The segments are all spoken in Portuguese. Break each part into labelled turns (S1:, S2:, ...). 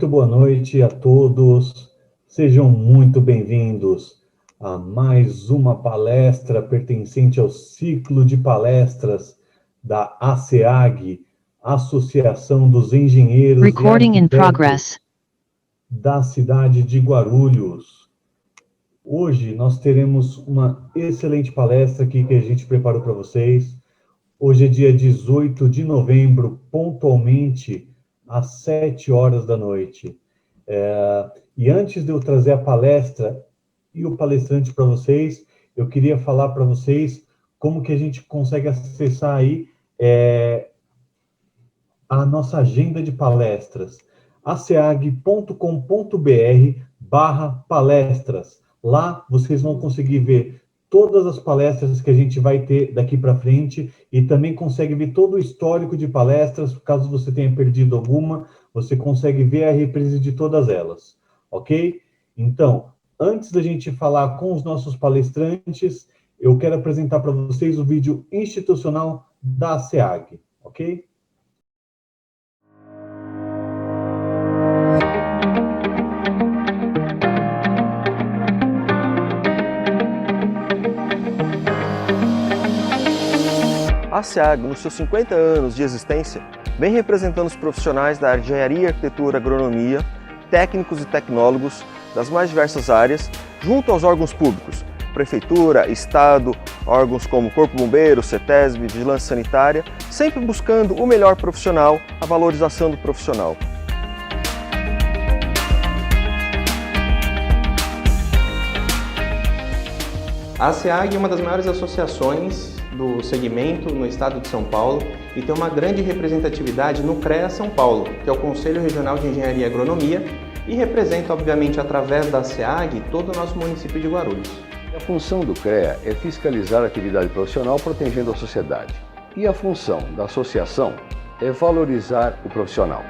S1: Muito boa noite a todos. Sejam muito bem-vindos a mais uma palestra pertencente ao ciclo de palestras da ASEAG, Associação dos Engenheiros e Arquitetos da cidade de Guarulhos. Hoje nós teremos uma excelente palestra aqui que a gente preparou para vocês. Hoje é dia 18 de novembro, pontualmente às 7 horas da noite. E antes de eu trazer a palestra e o palestrante para vocês, eu queria falar para vocês como que a gente consegue acessar aí a nossa agenda de palestras, aseag.com.br/palestras. Lá vocês vão conseguir ver todas as palestras que a gente vai ter daqui para frente e também consegue ver todo o histórico de palestras, caso você tenha perdido alguma, você consegue ver a reprise de todas elas, ok? Então, antes da gente falar com os nossos palestrantes, eu quero apresentar para vocês o vídeo institucional da ASEAG, ok?
S2: A ASEAG, nos seus 50 anos de existência, vem representando os profissionais da área de engenharia, arquitetura, agronomia, técnicos e tecnólogos das mais diversas áreas, junto aos órgãos públicos, prefeitura, estado, órgãos como Corpo Bombeiro, CETESB, Vigilância Sanitária, sempre buscando o melhor profissional, a valorização do profissional.
S3: A ASEAG é uma das maiores associações do segmento no estado de São Paulo e tem uma grande representatividade no CREA São Paulo, que é o Conselho Regional de Engenharia e Agronomia, e representa, obviamente, através da ASEAG, todo o nosso município de Guarulhos.
S4: A função do CREA é fiscalizar a atividade profissional protegendo a sociedade. E a função da associação é valorizar o profissional.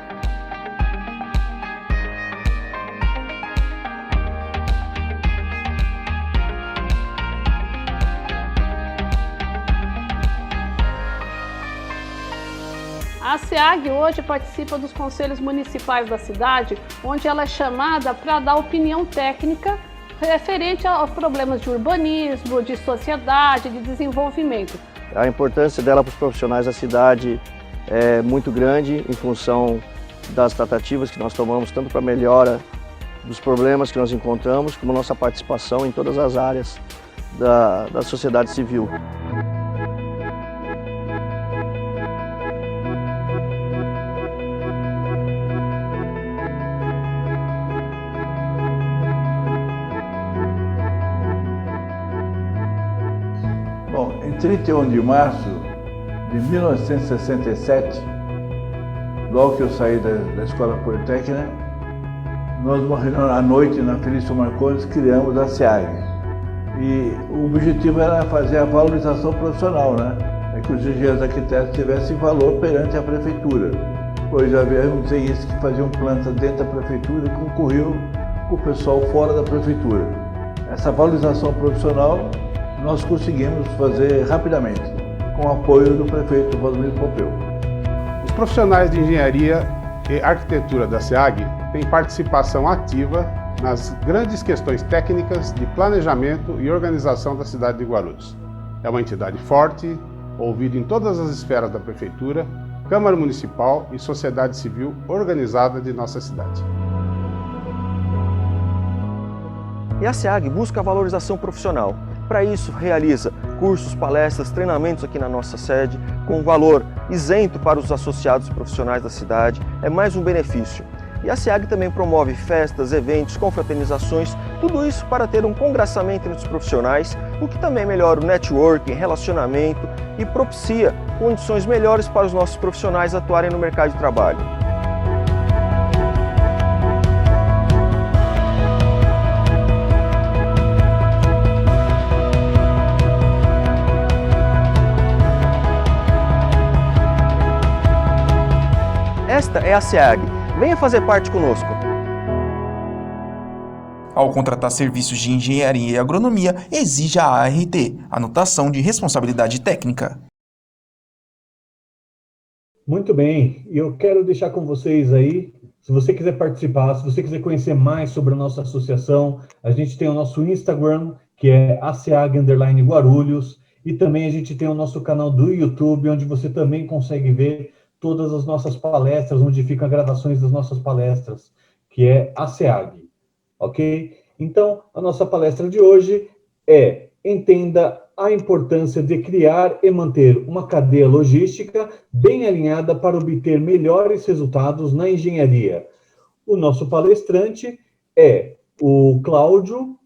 S5: A ASEAG hoje participa dos conselhos municipais da cidade, onde ela é chamada para dar opinião técnica referente aos problemas de urbanismo, de sociedade, de desenvolvimento.
S6: A importância dela para os profissionais da cidade é muito grande em função das tratativas que nós tomamos, tanto para a melhora dos problemas que nós encontramos, como nossa participação em todas as áreas da sociedade civil.
S7: Bom, em 31 de março de 1967, logo que eu saí da Escola Politécnica, nós, uma reunião à noite na Felício Marcondes, criamos a SEAG. E o objetivo era fazer a valorização profissional, né? É que os engenheiros arquitetos tivessem valor perante a prefeitura. Pois havia engenheiros que faziam planta dentro da prefeitura e concorriam com o pessoal fora da prefeitura. Essa valorização profissional nós conseguimos fazer rapidamente, com o apoio do prefeito Valdomiro Pompeu.
S8: Os profissionais de engenharia e arquitetura da SEAG têm participação ativa nas grandes questões técnicas de planejamento e organização da cidade de Guarulhos. É uma entidade forte, ouvida em todas as esferas da prefeitura, Câmara Municipal e sociedade civil organizada de nossa cidade.
S2: E a SEAG busca a valorização profissional. Para isso, realiza cursos, palestras, treinamentos aqui na nossa sede, com valor isento para os associados profissionais da cidade, é mais um benefício. E a SEAG também promove festas, eventos, confraternizações, tudo isso para ter um congraçamento entre os profissionais, o que também melhora o networking, relacionamento e propicia condições melhores para os nossos profissionais atuarem no mercado de trabalho. Esta é a SEAG. Venha fazer parte conosco.
S9: Ao contratar serviços de engenharia e agronomia, exija a ART, Anotação de Responsabilidade Técnica.
S1: Muito bem, e eu quero deixar com vocês aí, se você quiser participar, se você quiser conhecer mais sobre a nossa associação, a gente tem o nosso Instagram, que é ACAG_Guarulhos, e também a gente tem o nosso canal do YouTube, onde você também consegue ver todas as nossas palestras, onde ficam gravações das nossas palestras, que é ACAG, ok? Então, a nossa palestra de hoje é Entenda a importância de criar e manter uma cadeia logística bem alinhada para obter melhores resultados na engenharia. O nosso palestrante é o Cláudio,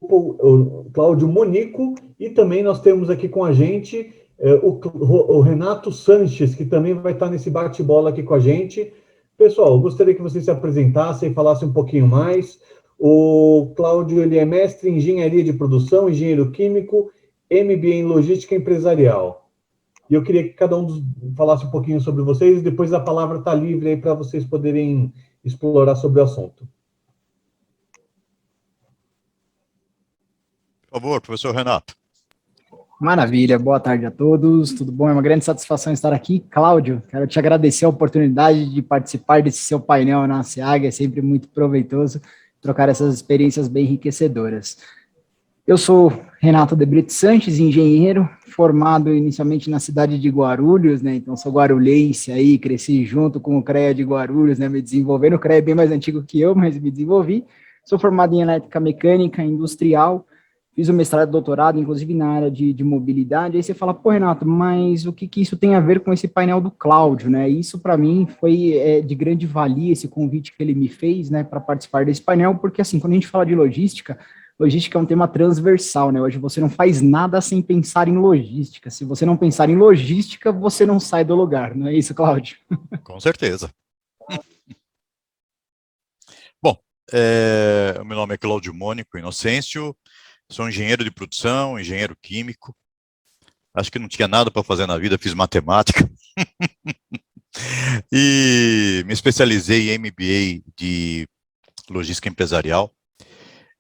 S1: o Cláudio Monico, e também nós temos aqui com a gente o Renato Sanches, que também vai estar nesse bate-bola aqui com a gente. Pessoal, eu gostaria que vocês se apresentassem e falassem um pouquinho mais. O Cláudio, ele é mestre em engenharia de produção, engenheiro químico, MBA em logística empresarial. E eu queria que cada um falasse um pouquinho sobre vocês, e depois a palavra está livre aí para vocês poderem explorar sobre o assunto.
S10: Por favor, professor Renato.
S11: Maravilha, boa tarde a todos, tudo bom? É uma grande satisfação estar aqui. Cláudio, quero te agradecer a oportunidade de participar desse seu painel na SEAG, é sempre muito proveitoso trocar essas experiências bem enriquecedoras. Eu sou Renato de Brito Sanches, engenheiro, formado inicialmente na cidade de Guarulhos, né? Então sou guarulhense aí, cresci junto com o CREA de Guarulhos, né? Me desenvolvendo, o CREA é bem mais antigo que eu, mas me desenvolvi. Sou formado em elétrica mecânica industrial, fiz o mestrado e doutorado, inclusive na área de mobilidade. Aí você fala, pô, Renato, mas o que isso tem a ver com esse painel do Cláudio, né? Isso, para mim, foi de grande valia, esse convite que ele me fez, né, para participar desse painel, porque, assim, quando a gente fala de logística, logística é um tema transversal, né? Hoje você não faz nada sem pensar em logística. Se você não pensar em logística, você não sai do lugar, não é isso, Cláudio?
S10: Com certeza. Bom, o meu nome é Cláudio Mônico Inocêncio, sou engenheiro de produção, engenheiro químico. Acho que não tinha nada para fazer na vida, fiz matemática. E me especializei em MBA de logística empresarial.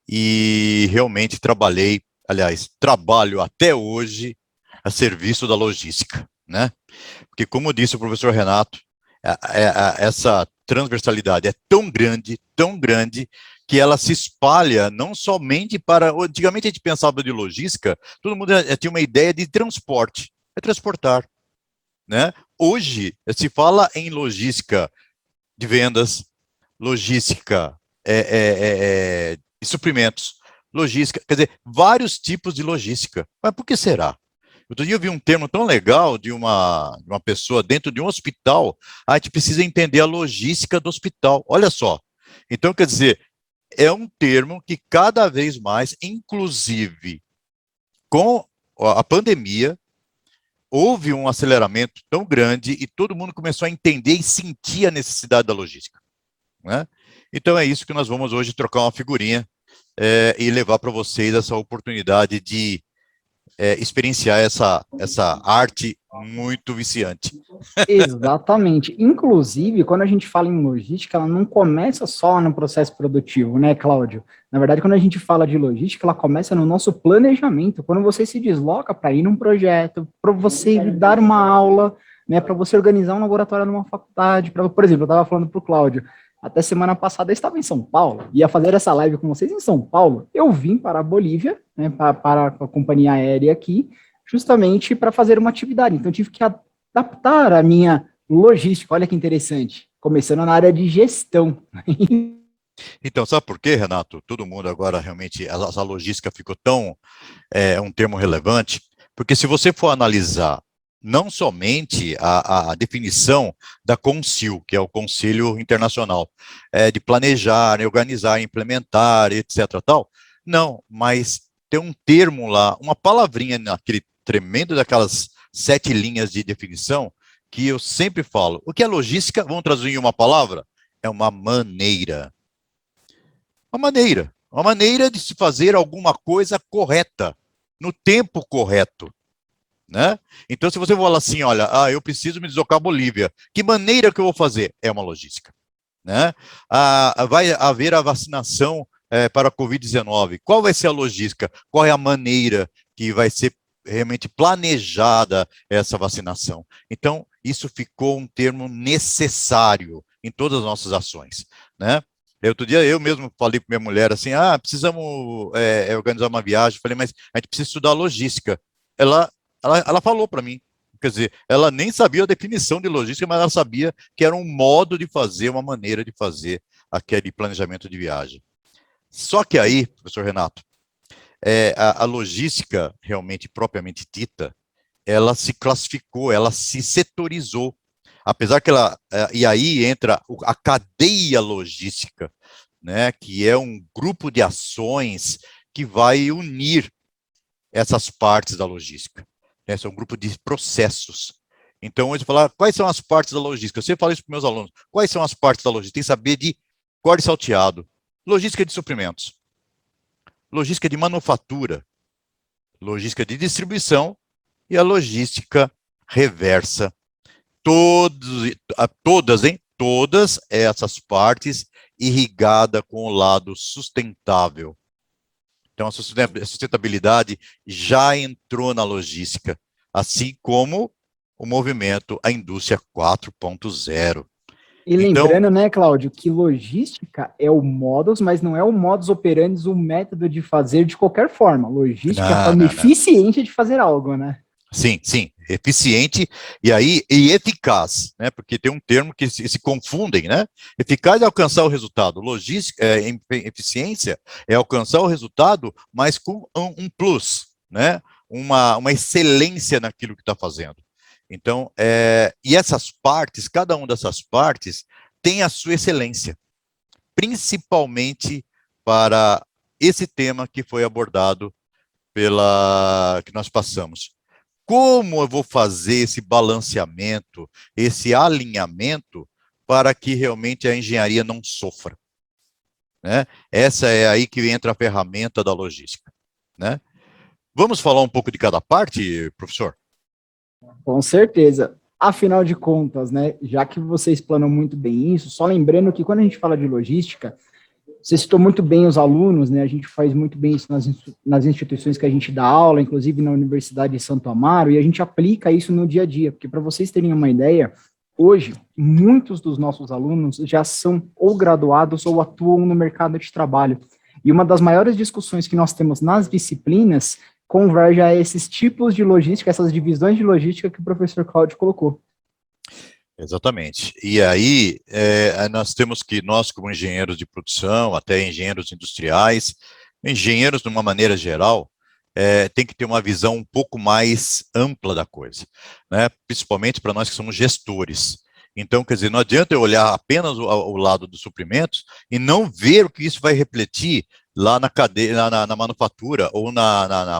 S10: E realmente trabalho até hoje a serviço da logística, né? Porque, como disse o professor Renato, essa transversalidade é tão grande, que ela se espalha não somente para... Antigamente a gente pensava de logística, todo mundo tinha uma ideia de transporte, é transportar, né? Hoje se fala em logística de vendas, logística de suprimentos, logística, quer dizer, vários tipos de logística. Mas por que será? Outro dia eu vi um termo tão legal de uma pessoa dentro de um hospital. A gente precisa entender a logística do hospital. Olha só. Então, quer dizer, é um termo que cada vez mais, inclusive com a pandemia, houve um aceleramento tão grande e todo mundo começou a entender e sentir a necessidade da logística, né? Então é isso que nós vamos hoje trocar uma figurinha e levar para vocês essa oportunidade de experienciar essa arte muito viciante.
S11: Exatamente. Inclusive, quando a gente fala em logística, ela não começa só no processo produtivo, né, Cláudio? Na verdade, quando a gente fala de logística, ela começa no nosso planejamento. Quando você se desloca para ir num projeto, para você dar uma aula, né, para você organizar um laboratório numa faculdade. Por exemplo, eu estava falando para o Cláudio, até semana passada eu estava em São Paulo, ia fazer essa live com vocês em São Paulo. Eu vim para a Bolívia, né, para a companhia aérea aqui, justamente para fazer uma atividade. Então, eu tive que adaptar a minha logística. Olha que interessante. Começando na área de gestão.
S10: Então, sabe por quê, Renato? Todo mundo agora, realmente, a logística ficou tão... um termo relevante, porque se você for analisar não somente a definição da CONCIL, que é o Conselho Internacional, de planejar, organizar, implementar, etc. Tal, não, mas tem um termo lá, uma palavrinha naquele tremendo daquelas 7 linhas de definição, que eu sempre falo. O que é logística? Vamos traduzir em uma palavra? É uma maneira. Uma maneira de se fazer alguma coisa correta, no tempo correto, né? Então, se você falar assim, olha, eu preciso me deslocar à Bolívia, que maneira que eu vou fazer? É uma logística, né? Vai haver a vacinação para a Covid-19, qual vai ser a logística? Qual é a maneira que vai ser realmente planejada essa vacinação. Então, isso ficou um termo necessário em todas as nossas ações, né? Outro dia eu mesmo falei para minha mulher assim, precisamos organizar uma viagem, falei, mas a gente precisa estudar logística. Ela falou para mim, quer dizer, ela nem sabia a definição de logística, mas ela sabia que era um modo de fazer, uma maneira de fazer aquele planejamento de viagem. Só que aí, professor Renato, a logística realmente propriamente dita, ela se classificou, ela se setorizou. Apesar que e aí entra a cadeia logística, né, que é um grupo de ações que vai unir essas partes da logística. Né, é um grupo de processos. Então, hoje falar quais são as partes da logística. Eu sempre falo isso para meus alunos. Quais são as partes da logística? Tem que saber de corte salteado, logística de suprimentos, logística de manufatura, logística de distribuição e a logística reversa. Todas essas partes irrigada com o lado sustentável. Então, a sustentabilidade já entrou na logística, assim como o movimento, a indústria 4.0.
S11: E lembrando, né, Cláudio, que logística é o modus, mas não é o modus operandi, o método de fazer de qualquer forma. Logística é a forma eficiente de fazer algo, né?
S10: Sim, eficiente e eficaz, né? Porque tem um termo que se confundem, né? Eficaz é alcançar o resultado, logística, eficiência é alcançar o resultado, mas com um plus, né? Uma excelência naquilo que está fazendo. Então, e essas partes, cada uma dessas partes tem a sua excelência, principalmente para esse tema que foi abordado que nós passamos. Como eu vou fazer esse balanceamento, esse alinhamento, para que realmente a engenharia não sofra? Né? Essa é aí que entra a ferramenta da logística. Né? Vamos falar um pouco de cada parte, professor?
S11: Com certeza. Afinal de contas, né, já que você explanou muito bem isso, só lembrando que quando a gente fala de logística, você citou muito bem os alunos, né? A gente faz muito bem isso nas instituições que a gente dá aula, inclusive na Universidade de Santo Amaro, e a gente aplica isso no dia a dia, porque para vocês terem uma ideia, hoje, muitos dos nossos alunos já são ou graduados ou atuam no mercado de trabalho. E uma das maiores discussões que nós temos nas disciplinas converge a esses tipos de logística, essas divisões de logística que o professor Cláudio colocou.
S10: Exatamente. E aí, nós temos que, nós como engenheiros de produção, até engenheiros industriais, engenheiros de uma maneira geral, tem que ter uma visão um pouco mais ampla da coisa, né? Principalmente para nós que somos gestores. Então, quer dizer, não adianta eu olhar apenas o lado dos suprimentos e não ver o que isso vai refletir lá na cadeia, na manufatura ou na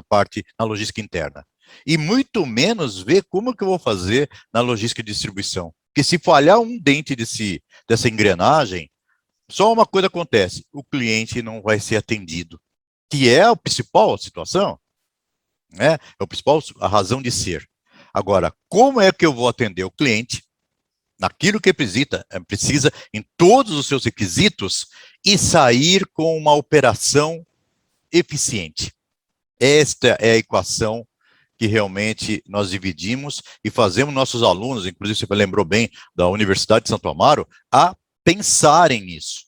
S10: logística interna. E muito menos ver como que eu vou fazer na logística de distribuição. Porque se falhar um dente dessa engrenagem, só uma coisa acontece, o cliente não vai ser atendido, que é a principal situação, né? É a razão de ser. Agora, como é que eu vou atender o cliente naquilo que precisa em todos os seus requisitos e sair com uma operação eficiente? Esta é a equação que realmente nós dividimos e fazemos nossos alunos, inclusive você lembrou bem da Universidade de Santo Amaro, a pensarem nisso.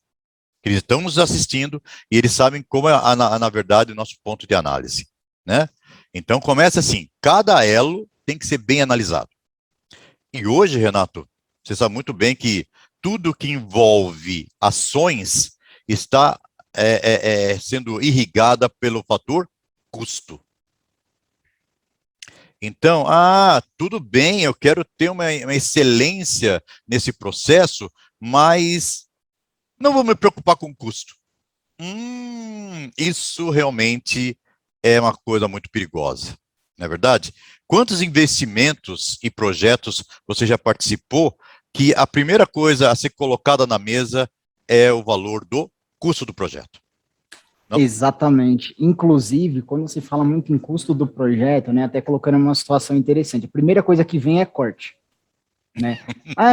S10: Eles estão nos assistindo e eles sabem como é, na verdade, o nosso ponto de análise. Né? Então, começa assim, cada elo tem que ser bem analisado. E hoje, Renato, você sabe muito bem que tudo que envolve ações está sendo irrigada pelo fator custo. Então, tudo bem, eu quero ter uma excelência nesse processo, mas não vou me preocupar com o custo. Isso realmente é uma coisa muito perigosa, não é verdade? Quantos investimentos e projetos você já participou que a primeira coisa a ser colocada na mesa é o valor do custo do projeto? Não?
S11: Exatamente. Inclusive, quando se fala muito em custo do projeto, né, até colocando uma situação interessante, a primeira coisa que vem é corte. Né?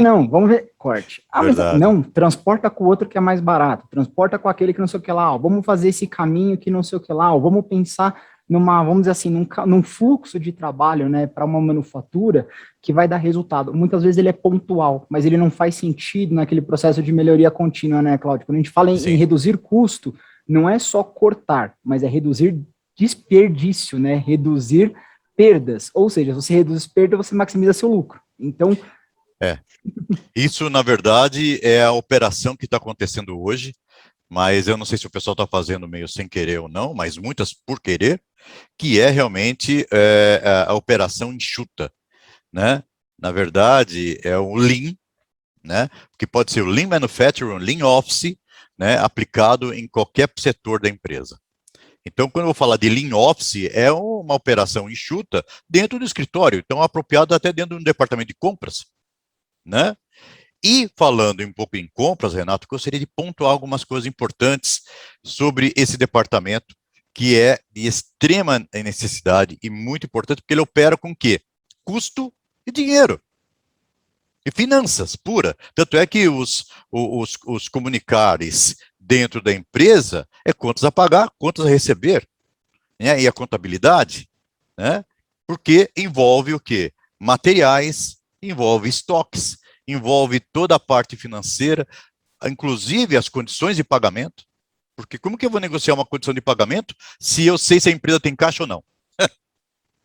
S11: Não, vamos ver, corte. Mas não, transporta com o outro que é mais barato, transporta com aquele que não sei o que lá, vamos fazer esse caminho que não sei o que lá, vamos pensar vamos dizer assim, num fluxo de trabalho, né, para uma manufatura que vai dar resultado. Muitas vezes ele é pontual, mas ele não faz sentido naquele processo de melhoria contínua, né, Cláudio? Quando a gente fala em reduzir custo, não é só cortar, mas é reduzir desperdício, né, reduzir perdas. Ou seja, se você reduz perda, você maximiza seu lucro. Então...
S10: Isso, na verdade, é a operação que está acontecendo hoje, mas eu não sei se o pessoal está fazendo meio sem querer ou não, mas muitas por querer, que é realmente a operação enxuta, né? Na verdade, é o Lean, né? Que pode ser o Lean Manufacturing, Lean Office, né? Aplicado em qualquer setor da empresa. Então, quando eu vou falar de Lean Office, é uma operação enxuta dentro do escritório, então apropriado até dentro do departamento de compras, né? E falando um pouco em compras, Renato, gostaria de pontuar algumas coisas importantes sobre esse departamento, que é de extrema necessidade e muito importante, porque ele opera com o quê? Custo e dinheiro. E finanças, pura. Tanto é que os comunicares dentro da empresa é contas a pagar, contas a receber, né? E a contabilidade, né? Porque envolve o quê? Materiais, envolve estoques, envolve toda a parte financeira, inclusive as condições de pagamento, porque como que eu vou negociar uma condição de pagamento se eu sei se a empresa tem caixa ou não?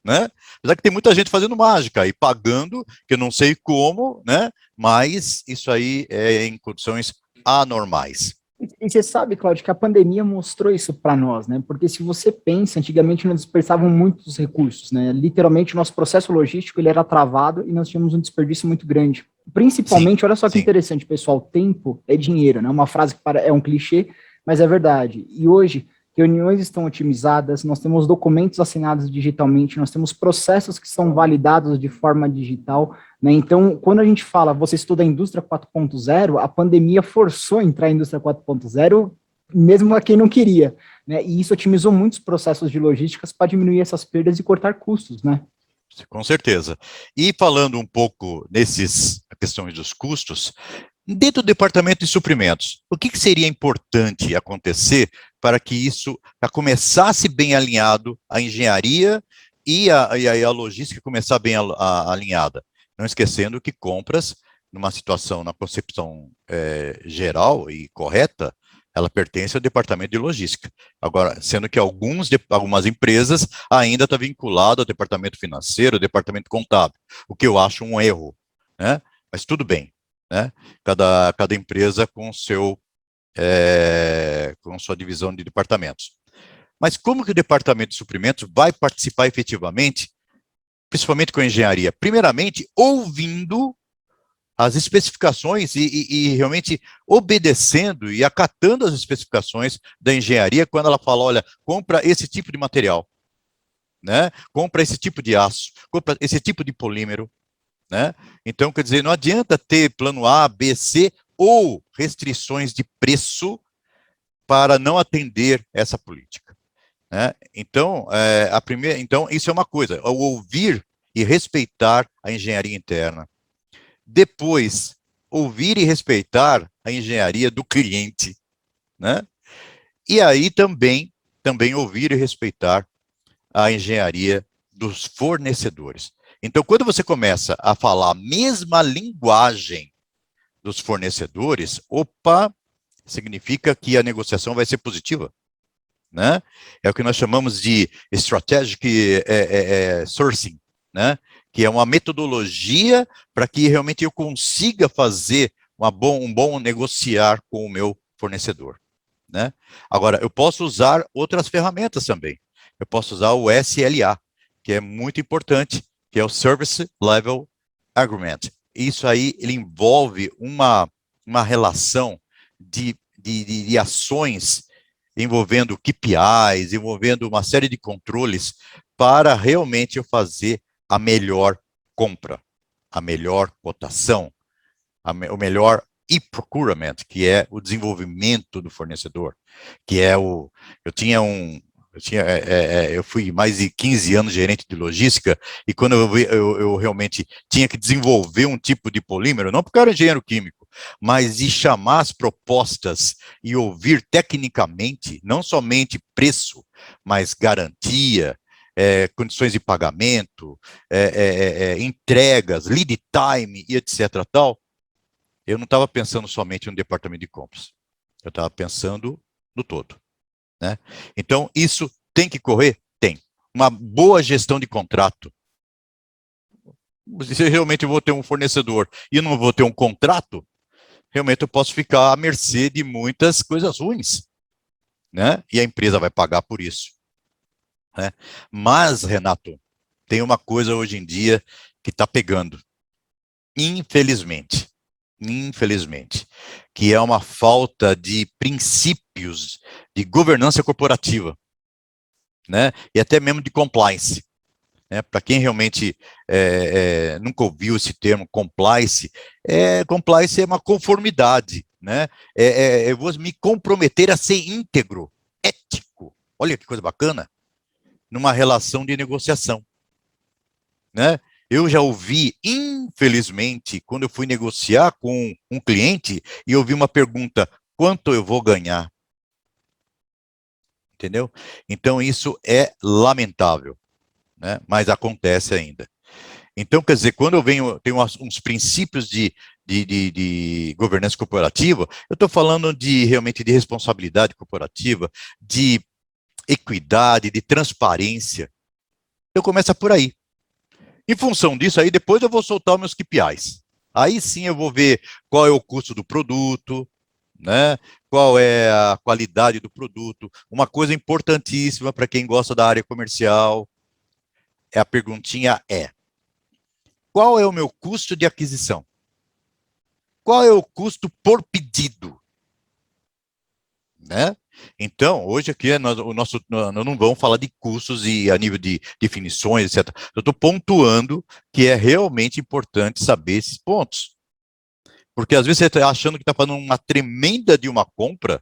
S10: Né? Apesar que tem muita gente fazendo mágica e pagando, que eu não sei como, né? Mas isso aí é em condições anormais.
S11: E você sabe, Cláudio, que a pandemia mostrou isso para nós, né? Porque se você pensa, antigamente nós dispersavam muitos recursos, né? Literalmente, o nosso processo logístico ele era travado e nós tínhamos um desperdício muito grande. Principalmente, olha só que interessante, pessoal, tempo é dinheiro, né? Uma frase que é um clichê, mas é verdade. E hoje, reuniões estão otimizadas, nós temos documentos assinados digitalmente, nós temos processos que são validados de forma digital, né? Então, quando a gente fala, você estuda a indústria 4.0, a pandemia forçou a entrar a indústria 4.0, mesmo a quem não queria, né? E isso otimizou muitos processos de logísticas para diminuir essas perdas e cortar custos, né?
S10: Com certeza. E falando um pouco nessas questões dos custos, dentro do departamento de suprimentos, o que seria importante acontecer para que isso começasse bem alinhado, a engenharia e a logística começar bem alinhada? Não esquecendo que compras, numa situação, na concepção geral e correta, ela pertence ao departamento de logística. Agora, sendo que algumas empresas ainda estão vinculadas ao departamento financeiro, ao departamento contábil, o que eu acho um erro, né? Mas tudo bem, né? Cada empresa com sua divisão de departamentos. Mas como que o departamento de suprimentos vai participar efetivamente, principalmente com a engenharia? Primeiramente, ouvindo as especificações e realmente obedecendo e acatando as especificações da engenharia quando ela fala, olha, compra esse tipo de material, né? Compra esse tipo de aço, compra esse tipo de polímero, né? Então, quer dizer, não adianta ter plano A, B, C ou restrições de preço para não atender essa política, né? Então, então, isso é uma coisa, o ouvir e respeitar a engenharia interna. Depois, ouvir e respeitar a engenharia do cliente, né? E aí também ouvir e respeitar a engenharia dos fornecedores. Então, quando você começa a falar a mesma linguagem dos fornecedores, significa que a negociação vai ser positiva, né? É o que nós chamamos de strategic sourcing, né? Que é uma metodologia para que realmente eu consiga fazer um bom negociar com o meu fornecedor, né? Agora, eu posso usar outras ferramentas também. Eu posso usar o SLA, que é muito importante, que é o Service Level Agreement. Isso aí, ele envolve uma relação de ações envolvendo KPIs, envolvendo uma série de controles para realmente eu fazer a melhor compra, a melhor cotação, o melhor e-procurement, que é o desenvolvimento do fornecedor, que é eu fui mais de 15 anos gerente de logística, e quando eu realmente tinha que desenvolver um tipo de polímero, não porque eu era engenheiro químico, mas de chamar as propostas e ouvir tecnicamente, não somente preço, mas garantia, condições de pagamento, entregas, lead time e etc. tal, eu não estava pensando somente no departamento de compras. Eu estava pensando no todo, né? Então, isso tem que correr? Tem. Uma boa gestão de contrato. Se realmente eu vou ter um fornecedor e não vou ter um contrato, realmente eu posso ficar à mercê de muitas coisas ruins, né? E a empresa vai pagar por isso, né? Mas, Renato, tem uma coisa hoje em dia que está pegando, infelizmente, que é uma falta de princípios de governança corporativa, né? E até mesmo de compliance. Para quem realmente nunca ouviu esse termo, compliance é uma conformidade, né? Eu vou me comprometer a ser íntegro, ético, olha que coisa bacana, numa relação de negociação, né? Eu já ouvi, infelizmente, quando eu fui negociar com um cliente, e ouvi uma pergunta, quanto eu vou ganhar? Entendeu? Então, isso é lamentável, né? Mas acontece ainda. Então, quer dizer, quando eu tenho uns princípios de governança corporativa, eu estou falando realmente de responsabilidade corporativa, de equidade, de transparência. Eu começo por aí. Em função disso, aí depois eu vou soltar os meus KPIs. Aí sim eu vou ver qual é o custo do produto, né? Qual é a qualidade do produto. Uma coisa importantíssima para quem gosta da área comercial, a perguntinha qual é o meu custo de aquisição? Qual é o custo por pedido? Né? Então, hoje aqui, nós não vamos falar de custos e a nível de definições, etc. Eu estou pontuando que é realmente importante saber esses pontos. Porque às vezes você está achando que está fazendo uma tremenda de uma compra,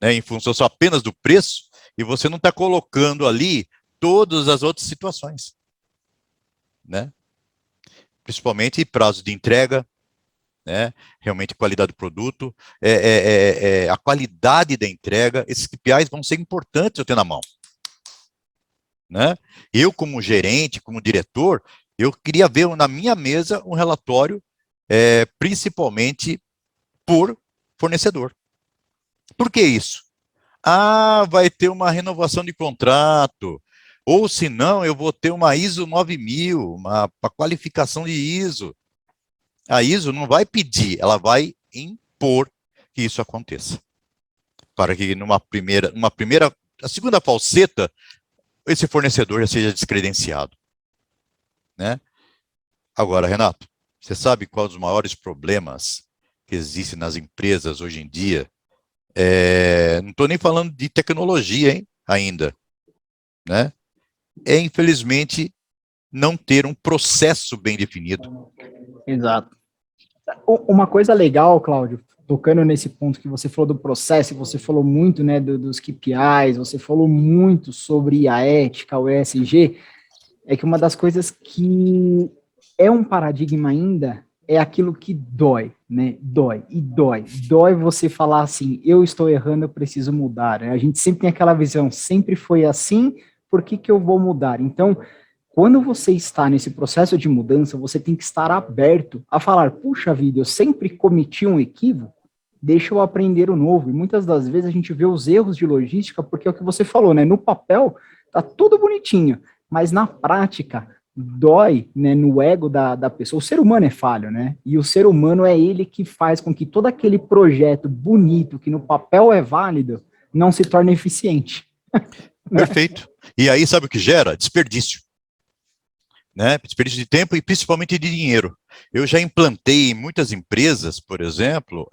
S10: né, em função só apenas do preço, e você não está colocando ali todas as outras situações, né? Principalmente prazo de entrega, né? Realmente qualidade do produto, a qualidade da entrega, esses KPIs vão ser importantes eu ter na mão, né? Eu, como gerente, como diretor, eu queria ver na minha mesa um relatório, principalmente por fornecedor. Por que isso? Vai ter uma renovação de contrato, ou se não, eu vou ter uma ISO 9000, uma qualificação de ISO. A ISO não vai pedir, ela vai impor que isso aconteça. Para que a segunda falseta, esse fornecedor já seja descredenciado, né? Agora, Renato, você sabe quais os maiores problemas que existem nas empresas hoje em dia? Não estou nem falando de tecnologia, hein, ainda, né? Infelizmente, não ter um processo bem definido.
S11: Exato. Uma coisa legal, Cláudio, tocando nesse ponto que você falou do processo, você falou muito, né, dos KPIs, você falou muito sobre a ética, o ESG, é que uma das coisas que é um paradigma ainda é aquilo que dói, né? Dói você falar assim, eu estou errando, eu preciso mudar, né? A gente sempre tem aquela visão, sempre foi assim, por que eu vou mudar? Então, quando você está nesse processo de mudança, você tem que estar aberto a falar, puxa vida, eu sempre cometi um equívoco, deixa eu aprender o novo. E muitas das vezes a gente vê os erros de logística, porque é o que você falou, né? No papel, tá tudo bonitinho, mas na prática, dói, né, no ego da pessoa. O ser humano é falho, né? E o ser humano é ele que faz com que todo aquele projeto bonito, que no papel é válido, não se torne eficiente.
S10: Perfeito. E aí, sabe o que gera? Desperdício. Né? Desperdício de tempo e principalmente de dinheiro. Eu já implantei em muitas empresas, por exemplo,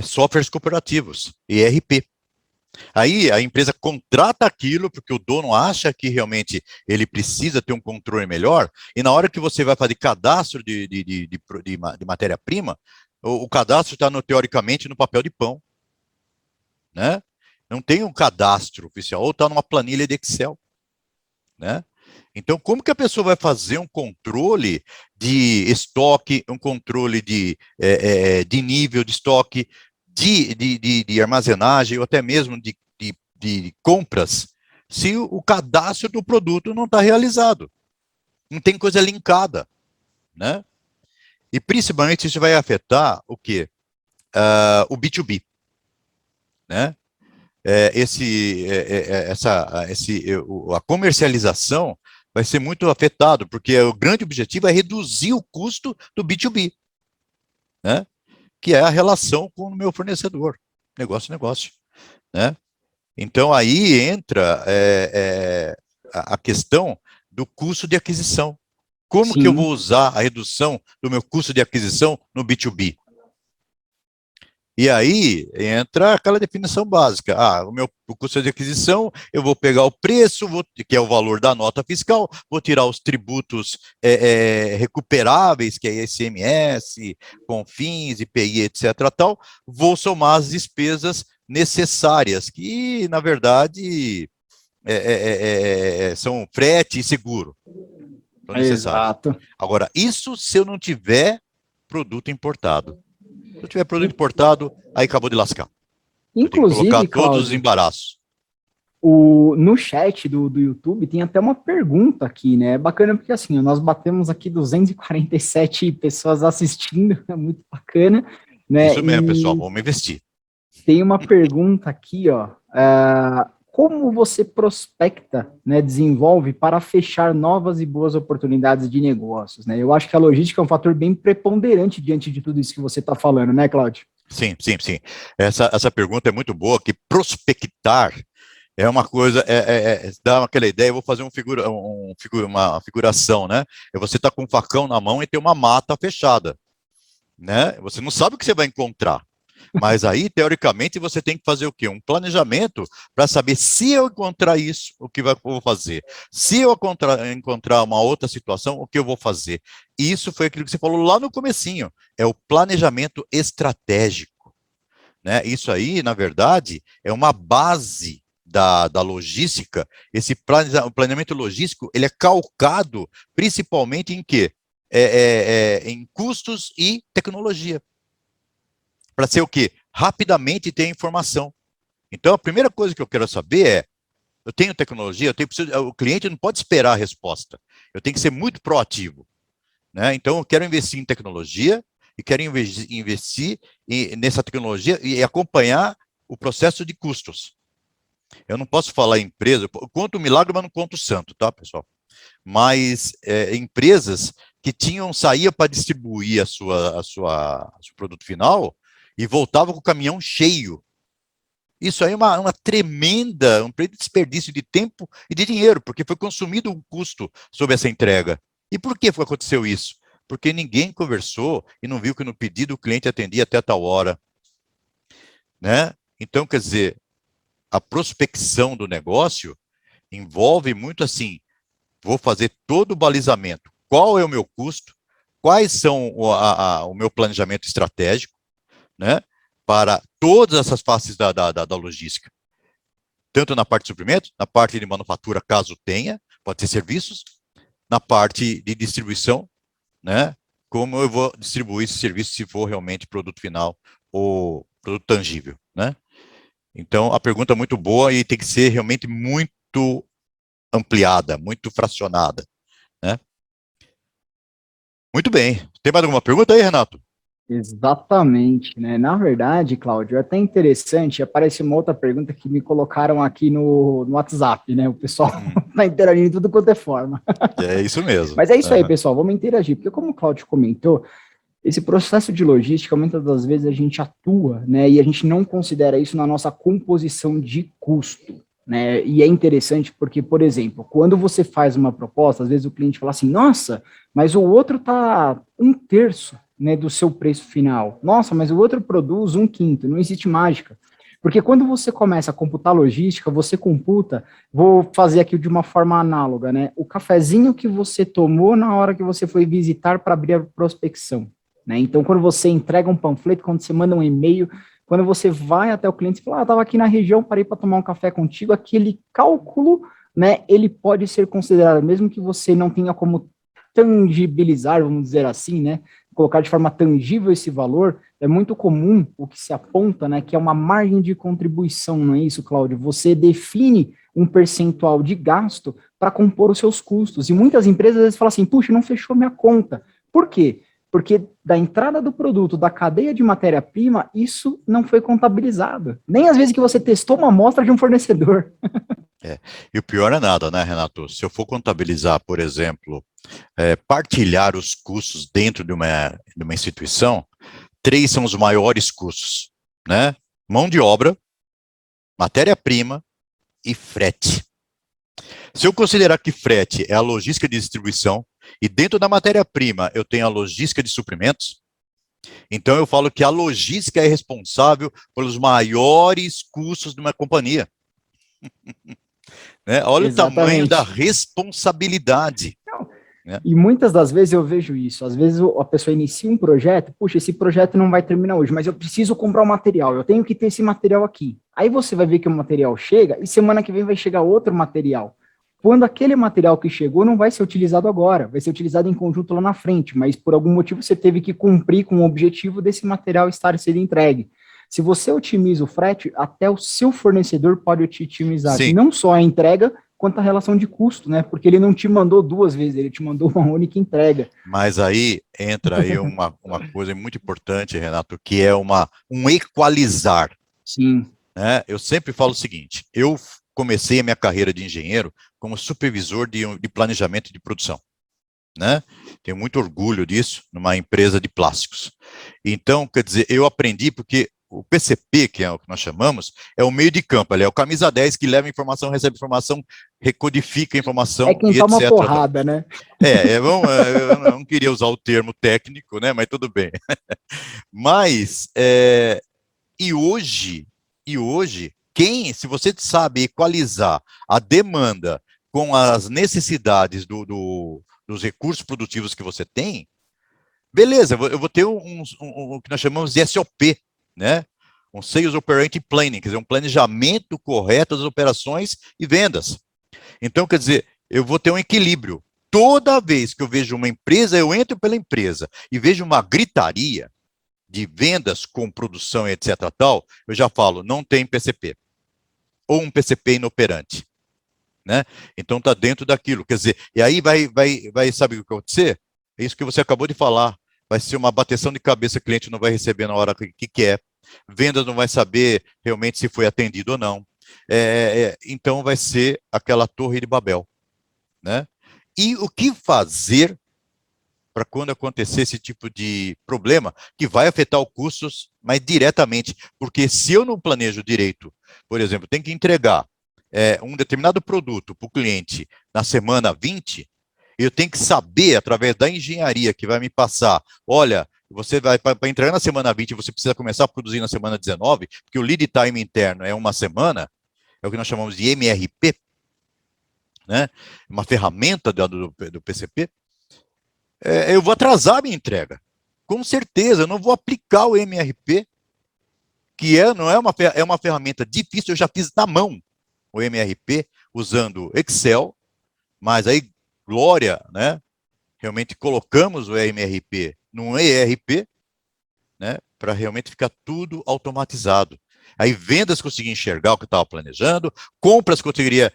S10: softwares corporativos, ERP. Aí a empresa contrata aquilo porque o dono acha que realmente ele precisa ter um controle melhor, e na hora que você vai fazer cadastro de matéria-prima, o cadastro está teoricamente no papel de pão, né? Não tem um cadastro oficial, ou está numa planilha de Excel, né? Então, como que a pessoa vai fazer um controle de estoque, um controle de nível de estoque, de armazenagem, ou até mesmo de de compras se o cadastro do produto não está realizado. Não tem coisa linkada, né? E principalmente isso vai afetar o quê? O B2B, né? A comercialização vai ser muito afetado, porque o grande objetivo é reduzir o custo do B2B, né? Que é a relação com o meu fornecedor, negócio, né? Então, aí entra a questão do custo de aquisição. Como que eu vou usar a redução do meu custo de aquisição no B2B? E aí entra aquela definição básica. O custo de aquisição, eu vou pegar o preço, que é o valor da nota fiscal, vou tirar os tributos recuperáveis, que é ICMS, CONFINS, IPI, etc. tal, vou somar as despesas necessárias, que, na verdade, são frete e seguro.
S11: Exato.
S10: Agora, isso se eu não tiver produto importado. Se eu tiver produto importado, aí acabou de lascar.
S11: Inclusive,
S10: colocar
S11: Cláudio,
S10: todos os embaraços.
S11: No chat do YouTube tem até uma pergunta aqui, né? É bacana porque assim, nós batemos aqui 247 pessoas assistindo, é muito bacana, né?
S10: Isso mesmo, pessoal, vamos investir.
S11: Tem uma pergunta aqui, ó. Como você prospecta, né, desenvolve para fechar novas e boas oportunidades de negócios, né? Eu acho que a logística é um fator bem preponderante diante de tudo isso que você está falando, né, Cláudio?
S10: Sim. Essa pergunta é muito boa, que prospectar é uma coisa, dá aquela ideia, eu vou fazer uma figuração, né? Você está com um facão na mão e tem uma mata fechada, né? Você não sabe o que você vai encontrar. Mas aí, teoricamente, você tem que fazer o quê? Um planejamento para saber se eu encontrar isso, o que eu vou fazer. Se eu encontrar uma outra situação, o que eu vou fazer. E isso foi aquilo que você falou lá no comecinho, é o planejamento estratégico, né? Isso aí, na verdade, é uma base da logística. Esse planejamento logístico, ele é calcado principalmente em quê? Em custos e tecnologia. Para ser o quê? Rapidamente ter informação. Então, a primeira coisa que eu quero saber é, eu tenho tecnologia, o cliente não pode esperar a resposta. Eu tenho que ser muito proativo, né? Então, eu quero investir em tecnologia e quero investir nessa tecnologia e acompanhar o processo de custos. Eu não posso falar em empresa, eu conto o milagre, mas não conto o santo, tá, pessoal? Mas empresas que saía para distribuir seu produto final, e voltava com o caminhão cheio. Isso aí é um desperdício de tempo e de dinheiro, porque foi consumido um custo sobre essa entrega. E por que aconteceu isso? Porque ninguém conversou e não viu que no pedido o cliente atendia até tal hora, né? Então, quer dizer, a prospecção do negócio envolve muito assim, vou fazer todo o balizamento. Qual é o meu custo? Quais são o meu planejamento estratégico, né, para todas essas faces da logística, tanto na parte de suprimento, na parte de manufatura, caso tenha, pode ter serviços, na parte de distribuição, né, como eu vou distribuir esse serviço se for realmente produto final ou produto tangível, né. Então, a pergunta é muito boa e tem que ser realmente muito ampliada, muito fracionada, né. Muito bem. Tem mais alguma pergunta aí, Renato?
S11: Exatamente, né? Na verdade, Cláudio, é até interessante, aparece uma outra pergunta que me colocaram aqui no WhatsApp, né? O pessoal tá interagindo de tudo quanto é forma.
S10: É isso mesmo.
S11: Mas é isso aí, pessoal, vamos interagir, porque como o Cláudio comentou, esse processo de logística, muitas das vezes a gente atua, né? E a gente não considera isso na nossa composição de custo, né? E é interessante porque, por exemplo, quando você faz uma proposta, às vezes o cliente fala assim, nossa, mas o outro tá 1/3, né, do seu preço final. Nossa, mas o outro produz 1/5, não existe mágica. Porque quando você começa a computar logística, você computa, vou fazer aqui de uma forma análoga, né, o cafezinho que você tomou na hora que você foi visitar para abrir a prospecção, né, então quando você entrega um panfleto, quando você manda um e-mail, quando você vai até o cliente e fala, estava aqui na região, parei para tomar um café contigo, aquele cálculo, né, ele pode ser considerado, mesmo que você não tenha como tangibilizar, vamos dizer assim, né, colocar de forma tangível esse valor, é muito comum o que se aponta, né, que é uma margem de contribuição, não é isso, Cláudio? Você define um percentual de gasto para compor os seus custos. E muitas empresas às vezes falam assim, puxa, não fechou minha conta. Por quê? Porque da entrada do produto, da cadeia de matéria-prima, isso não foi contabilizado. Nem às vezes que você testou uma amostra de um fornecedor.
S10: E o pior é nada, né, Renato? Se eu for contabilizar, por exemplo, partilhar os custos dentro de uma instituição, 3 são os maiores custos, né? Mão de obra, matéria-prima e frete. Se eu considerar que frete é a logística de distribuição, e dentro da matéria-prima eu tenho a logística de suprimentos, então eu falo que a logística é responsável pelos maiores custos de uma companhia. Né? Olha
S11: Exatamente.
S10: o tamanho da responsabilidade. Né?
S11: E muitas das vezes eu vejo isso. Às vezes a pessoa inicia um projeto, puxa, esse projeto não vai terminar hoje, mas eu preciso comprar o material, eu tenho que ter esse material aqui. Aí você vai ver que o material chega e semana que vem vai chegar outro material. Quando aquele material que chegou não vai ser utilizado agora, vai ser utilizado em conjunto lá na frente, mas por algum motivo você teve que cumprir com o objetivo desse material estar sendo entregue. Se você otimiza o frete, até o seu fornecedor pode te otimizar.
S10: Sim.
S11: Não só a entrega, quanto a relação de custo, né? Porque ele não te mandou 2 vezes, ele te mandou uma única entrega.
S10: Mas aí entra aí uma coisa muito importante, Renato, que é um equalizar.
S11: Sim.
S10: Né? Eu sempre falo o seguinte, eu comecei a minha carreira de engenheiro como supervisor de planejamento de produção. Né? Tenho muito orgulho disso, numa empresa de plásticos. Então, quer dizer, eu aprendi porque o PCP, que é o que nós chamamos, é o meio de campo, ele é o camisa 10 que leva informação, recebe informação, recodifica informação,
S11: é quem
S10: e
S11: toma
S10: etc.
S11: porrada, né?
S10: Eu não queria usar o termo técnico, né, mas tudo bem. Mas, e hoje, se você sabe equalizar a demanda com as necessidades dos recursos produtivos que você tem, beleza, eu vou ter o que nós chamamos de SOP, né? Um Sales Operating Planning, quer dizer, um planejamento correto das operações e vendas. Então, quer dizer, eu vou ter um equilíbrio. Toda vez que eu vejo uma empresa, eu entro pela empresa e vejo uma gritaria de vendas com produção e etc. tal, eu já falo, não tem PCP. Ou um PCP inoperante. Né? Então está dentro daquilo, quer dizer, e aí vai sabe o que vai acontecer? É isso que você acabou de falar, vai ser uma bateção de cabeça, o cliente não vai receber na hora que quer, vendas não vai saber realmente se foi atendido ou não, então vai ser aquela torre de Babel, né? E o que fazer para quando acontecer esse tipo de problema, que vai afetar os custos, mas diretamente, porque se eu não planejo direito, por exemplo, tem que entregar um determinado produto para o cliente na semana 20, eu tenho que saber, através da engenharia que vai me passar, olha, você vai, para entregar na semana 20, você precisa começar a produzir na semana 19, porque o lead time interno é uma semana, é o que nós chamamos de MRP, né? Uma ferramenta do PCP, eu vou atrasar a minha entrega. Com certeza, eu não vou aplicar o MRP, que não é uma ferramenta difícil, eu já fiz na mão o MRP, usando Excel, mas aí, glória, né? Realmente colocamos o MRP num ERP, né? Para realmente ficar tudo automatizado. Aí vendas consegui enxergar o que eu estava planejando, compras conseguiria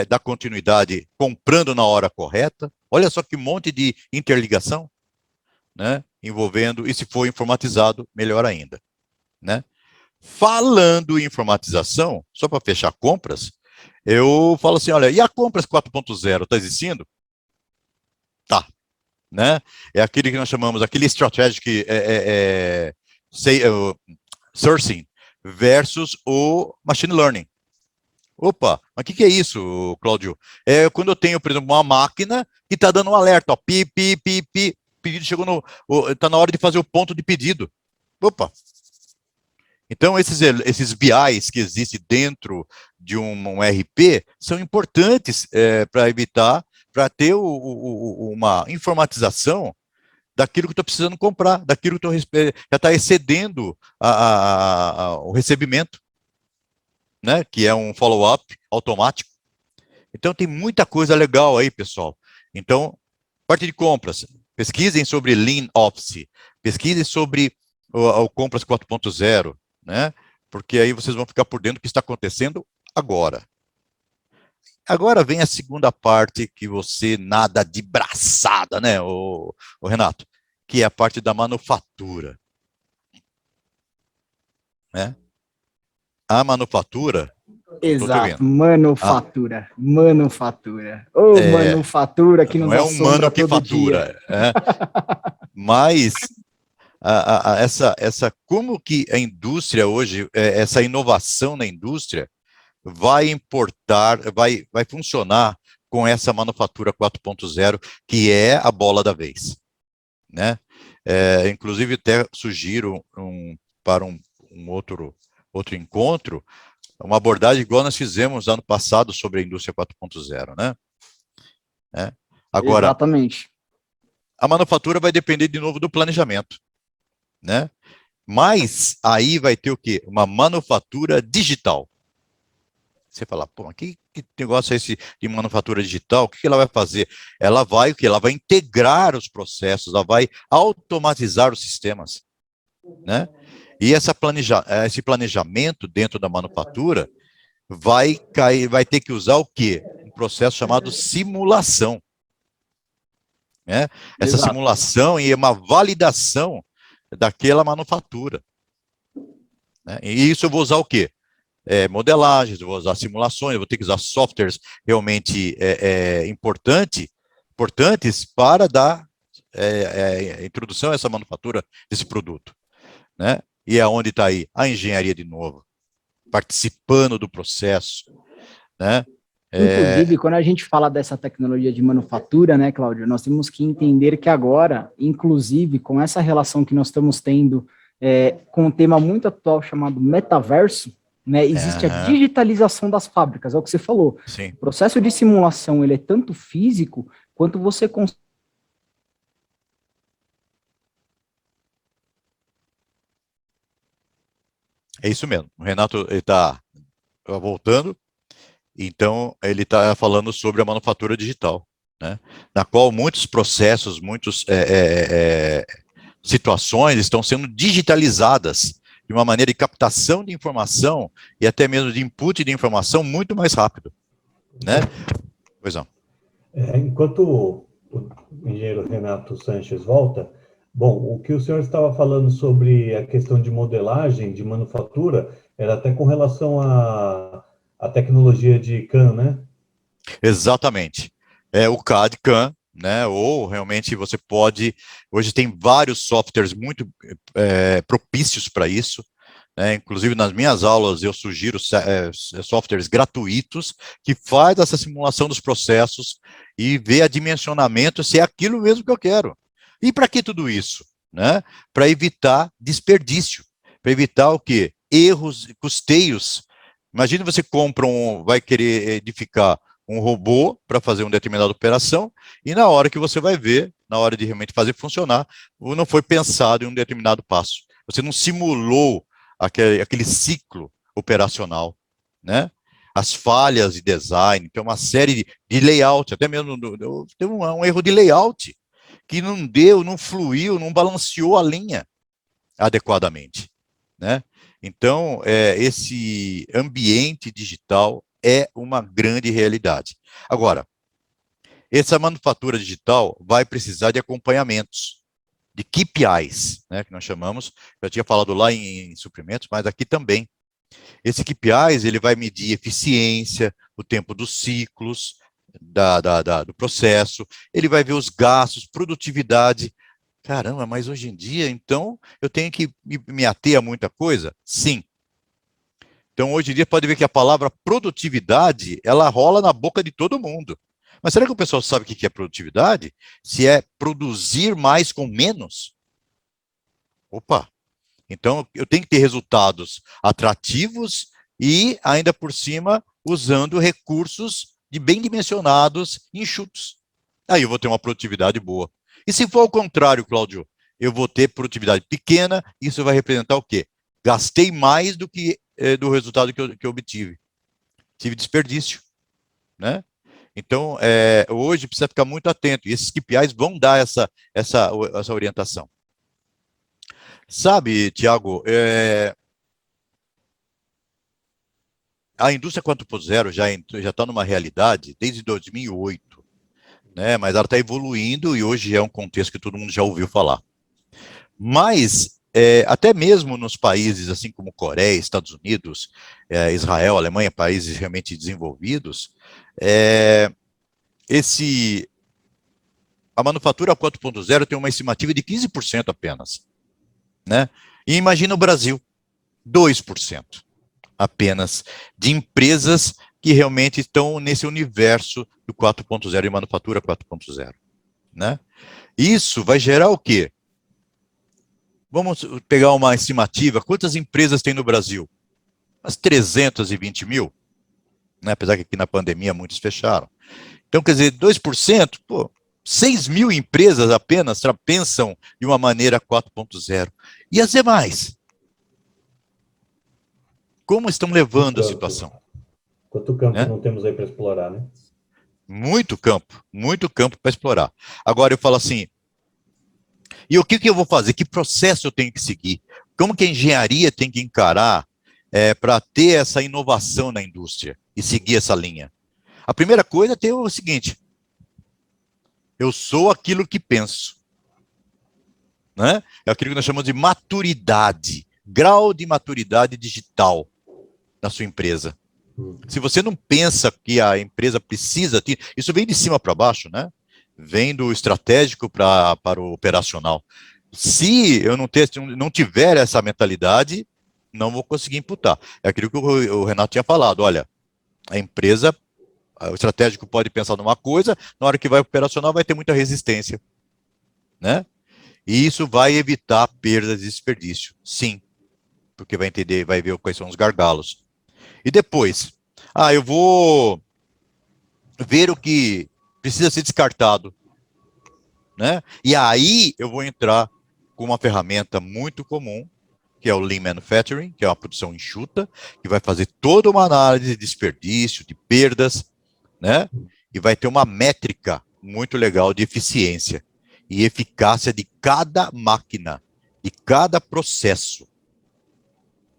S10: dar continuidade comprando na hora correta. Olha só que monte de interligação, né? Envolvendo, e se for informatizado, melhor ainda, né? Falando em informatização, só para fechar compras, eu falo assim, olha, e a compras 4.0, está existindo? Tá, né? É aquele que nós chamamos, aquele strategic sourcing versus o machine learning. Opa, mas o que é isso, Cláudio? É quando eu tenho, por exemplo, uma máquina que está dando um alerta, ó, pi, pedido chegou está na hora de fazer o ponto de pedido. Opa! Então, esses BIs que existem dentro de um RP são importantes para evitar, para ter uma informatização daquilo que estou precisando comprar, daquilo que já está excedendo o recebimento, né, que é um follow-up automático. Então, tem muita coisa legal aí, pessoal. Então, parte de compras, pesquisem sobre Lean Office, pesquisem sobre ao Compras 4.0, né? Porque aí vocês vão ficar por dentro do que está acontecendo agora. Agora vem a segunda parte que você nada de braçada, né, o Renato? Que é a parte da manufatura. Né? A manufatura...
S11: Exato, manufatura, manufatura. Manufatura que nos
S10: assombra todo dia. Não é humano que fatura. Mas como que a indústria hoje, essa inovação na indústria, vai funcionar com essa manufatura 4.0, que é a bola da vez. Né? Inclusive, até sugiro para um outro encontro, uma abordagem igual nós fizemos ano passado sobre a indústria 4.0, né? Agora,
S11: exatamente.
S10: A manufatura vai depender de novo do planejamento, né? Mas aí vai ter o quê? Uma manufatura digital. Você fala, pô, que negócio é esse de manufatura digital? O que ela vai fazer? Ela vai integrar os processos, ela vai automatizar os sistemas, né? E esse planejamento dentro da manufatura vai ter que usar o quê? Um processo chamado simulação. Né? Essa simulação e uma validação daquela manufatura. Né? E isso eu vou usar o quê? Modelagens, eu vou usar simulações, eu vou ter que usar softwares realmente importantes para dar introdução a essa manufatura desse produto. Né? E é onde está aí a engenharia de novo, participando do processo. Né?
S11: Inclusive, quando a gente fala dessa tecnologia de manufatura, né, Cláudio, nós temos que entender que agora, inclusive, com essa relação que nós estamos tendo com um tema muito atual chamado metaverso, né, existe a digitalização das fábricas, é o que você falou.
S10: Sim.
S11: O processo de simulação, ele é tanto físico, quanto você consegue.
S10: É isso mesmo. O Renato está voltando, então ele está falando sobre a manufatura digital, né? Na qual muitos processos, muitas situações estão sendo digitalizadas de uma maneira de captação de informação e até mesmo de input de informação muito mais rápido, né? Pois não.
S1: Enquanto o engenheiro Renato Sanches volta, bom, o que o senhor estava falando sobre a questão de modelagem, de manufatura, era até com relação à tecnologia de CAM, né?
S10: Exatamente. O CAD, CAM, né? Ou realmente você pode... Hoje tem vários softwares muito propícios para isso. Né? Inclusive, nas minhas aulas, eu sugiro softwares gratuitos que faz essa simulação dos processos e vê a dimensionamento se é aquilo mesmo que eu quero. E para que tudo isso? Né? Para evitar desperdício, para evitar o quê? Erros, custeios. Imagine você vai querer edificar um robô para fazer uma determinada operação e na hora que você vai ver, na hora de realmente fazer funcionar, não foi pensado em um determinado passo. Você não simulou aquele ciclo operacional, né? As falhas de design, tem uma série de layout, até mesmo tem um erro de layout, que não deu, não fluiu, não balanceou a linha adequadamente, né? Então, esse ambiente digital é uma grande realidade. Agora, essa manufatura digital vai precisar de acompanhamentos, de KPIs, né, que nós chamamos, eu tinha falado lá em suprimentos, mas aqui também. Esse KPIs, ele vai medir eficiência, o tempo dos ciclos, do processo, ele vai ver os gastos, produtividade. Caramba, mas hoje em dia, então, eu tenho que me ater a muita coisa? Sim. Então, hoje em dia, pode ver que a palavra produtividade, ela rola na boca de todo mundo. Mas será que o pessoal sabe o que é produtividade? Se é produzir mais com menos? Opa! Então, eu tenho que ter resultados atrativos e, ainda por cima, usando recursos bem dimensionados, enxutos. Aí eu vou ter uma produtividade boa. E se for ao contrário, Cláudio, eu vou ter produtividade pequena, isso vai representar o quê? Gastei mais do que do resultado que eu obtive. Tive desperdício, né? Então, hoje precisa ficar muito atento, e esses KPIs vão dar essa orientação. Sabe, Tiago, a indústria 4.0 já está numa realidade desde 2008, né? Mas ela está evoluindo e hoje é um contexto que todo mundo já ouviu falar. Mas, até mesmo nos países assim como Coreia, Estados Unidos, Israel, Alemanha, países realmente desenvolvidos, a manufatura 4.0 tem uma estimativa de 15% apenas, né? E imagina o Brasil, 2% apenas de empresas que realmente estão nesse universo do 4.0 e manufatura 4.0, né? Isso vai gerar o quê? Vamos pegar uma estimativa, quantas empresas tem no Brasil? Umas 320 mil, né? Apesar que aqui na pandemia muitos fecharam. Então, quer dizer, 2%, pô, 6 mil empresas apenas pensam de uma maneira 4.0. E as demais? Como estão levando a situação?
S1: Quanto campo não temos aí para explorar, né?
S10: Muito campo para explorar. Agora eu falo assim, e o que eu vou fazer? Que processo eu tenho que seguir? Como que a engenharia tem que encarar para ter essa inovação na indústria e seguir essa linha? A primeira coisa é ter o seguinte: eu sou aquilo que penso, né? É aquilo que nós chamamos de maturidade, grau de maturidade digital na sua empresa. Se você não pensa que a empresa precisa ter, isso vem de cima para baixo, né? Vem do estratégico para o operacional. Se eu não tiver essa mentalidade, não vou conseguir imputar. É aquilo que o Renato tinha falado, olha, a empresa, o estratégico pode pensar numa coisa, na hora que vai operacional vai ter muita resistência, né? E isso vai evitar perdas e desperdício, sim, porque vai entender, vai ver quais são os gargalos. E depois, eu vou ver o que precisa ser descartado, né? E aí eu vou entrar com uma ferramenta muito comum, que é o Lean Manufacturing, que é uma produção enxuta, que vai fazer toda uma análise de desperdício, de perdas, né? E vai ter uma métrica muito legal de eficiência e eficácia de cada máquina, de cada processo,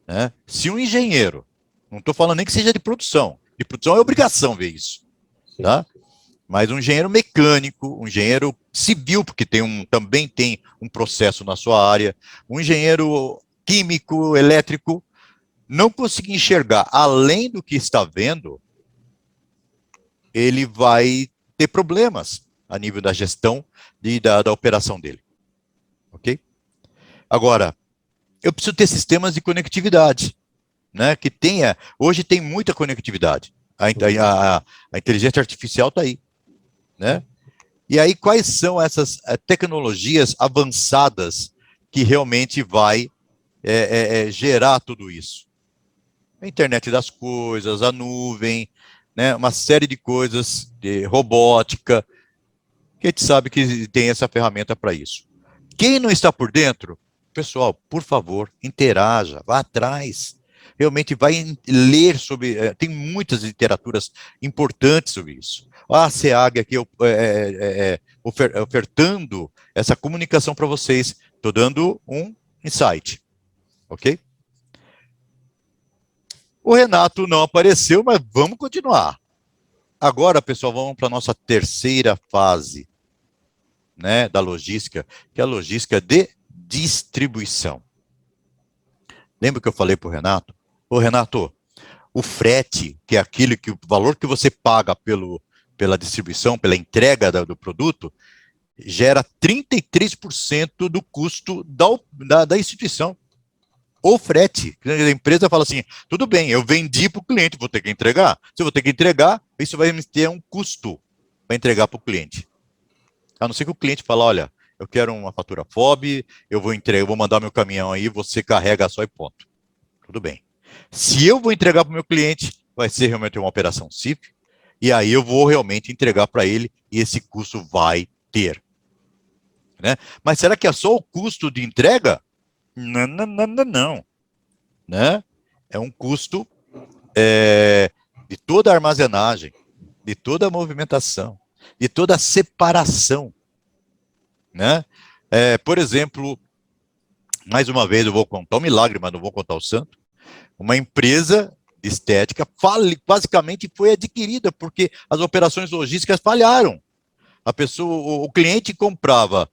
S10: né? Se um engenheiro, não estou falando nem que seja de produção é obrigação ver isso, tá? Mas um engenheiro mecânico, um engenheiro civil, porque também tem um processo na sua área, um engenheiro químico, elétrico, não conseguir enxergar além do que está vendo, ele vai ter problemas a nível da gestão da operação dele, ok? Agora, eu preciso ter sistemas de conectividade, né, hoje tem muita conectividade, a inteligência artificial está aí, né? E aí quais são essas tecnologias avançadas que realmente vai gerar tudo isso? A internet das coisas, a nuvem, né, uma série de coisas, de robótica, que a gente sabe que tem essa ferramenta para isso. Quem não está por dentro, pessoal, por favor, interaja, vá atrás. Realmente vai ler sobre, tem muitas literaturas importantes sobre isso. A SEAG aqui ofertando essa comunicação para vocês, estou dando um insight, ok? O Renato não apareceu, mas vamos continuar. Agora, pessoal, vamos para a nossa terceira fase, né, da logística, que é a logística de distribuição. Lembra que eu falei para o Renato? Ô, Renato, o frete, que é o valor que você paga pela distribuição, pela entrega do produto, gera 33% do custo da instituição. O frete, a empresa fala assim, tudo bem, eu vendi para o cliente, vou ter que entregar. Se eu vou ter que entregar, isso vai me ter um custo para entregar para o cliente. A não ser que o cliente fale, olha, eu quero uma fatura FOB, eu vou mandar meu caminhão aí, você carrega só e ponto. Tudo bem. Se eu vou entregar para o meu cliente, vai ser realmente uma operação CIF, e aí eu vou realmente entregar para ele, e esse custo vai ter. Né? Mas será que é só o custo de entrega? Não. Né? É um custo de toda a armazenagem, de toda a movimentação, de toda a separação. Né? Por exemplo, mais uma vez eu vou contar um milagre, mas não vou contar o santo. Uma empresa de estética basicamente foi adquirida porque as operações logísticas falharam. O cliente comprava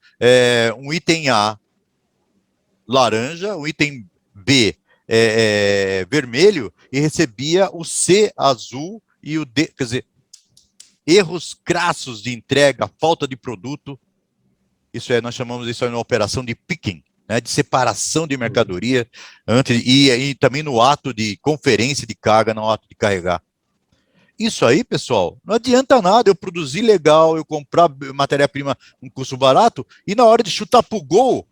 S10: um item A laranja, o item B vermelho e recebia o C azul e o D, quer dizer, erros crassos de entrega, falta de produto. Nós chamamos isso de uma operação de picking, né, de separação de mercadoria e também no ato de conferência de carga, no ato de carregar. Isso aí, pessoal, não adianta nada eu produzir legal, eu comprar matéria-prima com custo barato e na hora de chutar pro gol,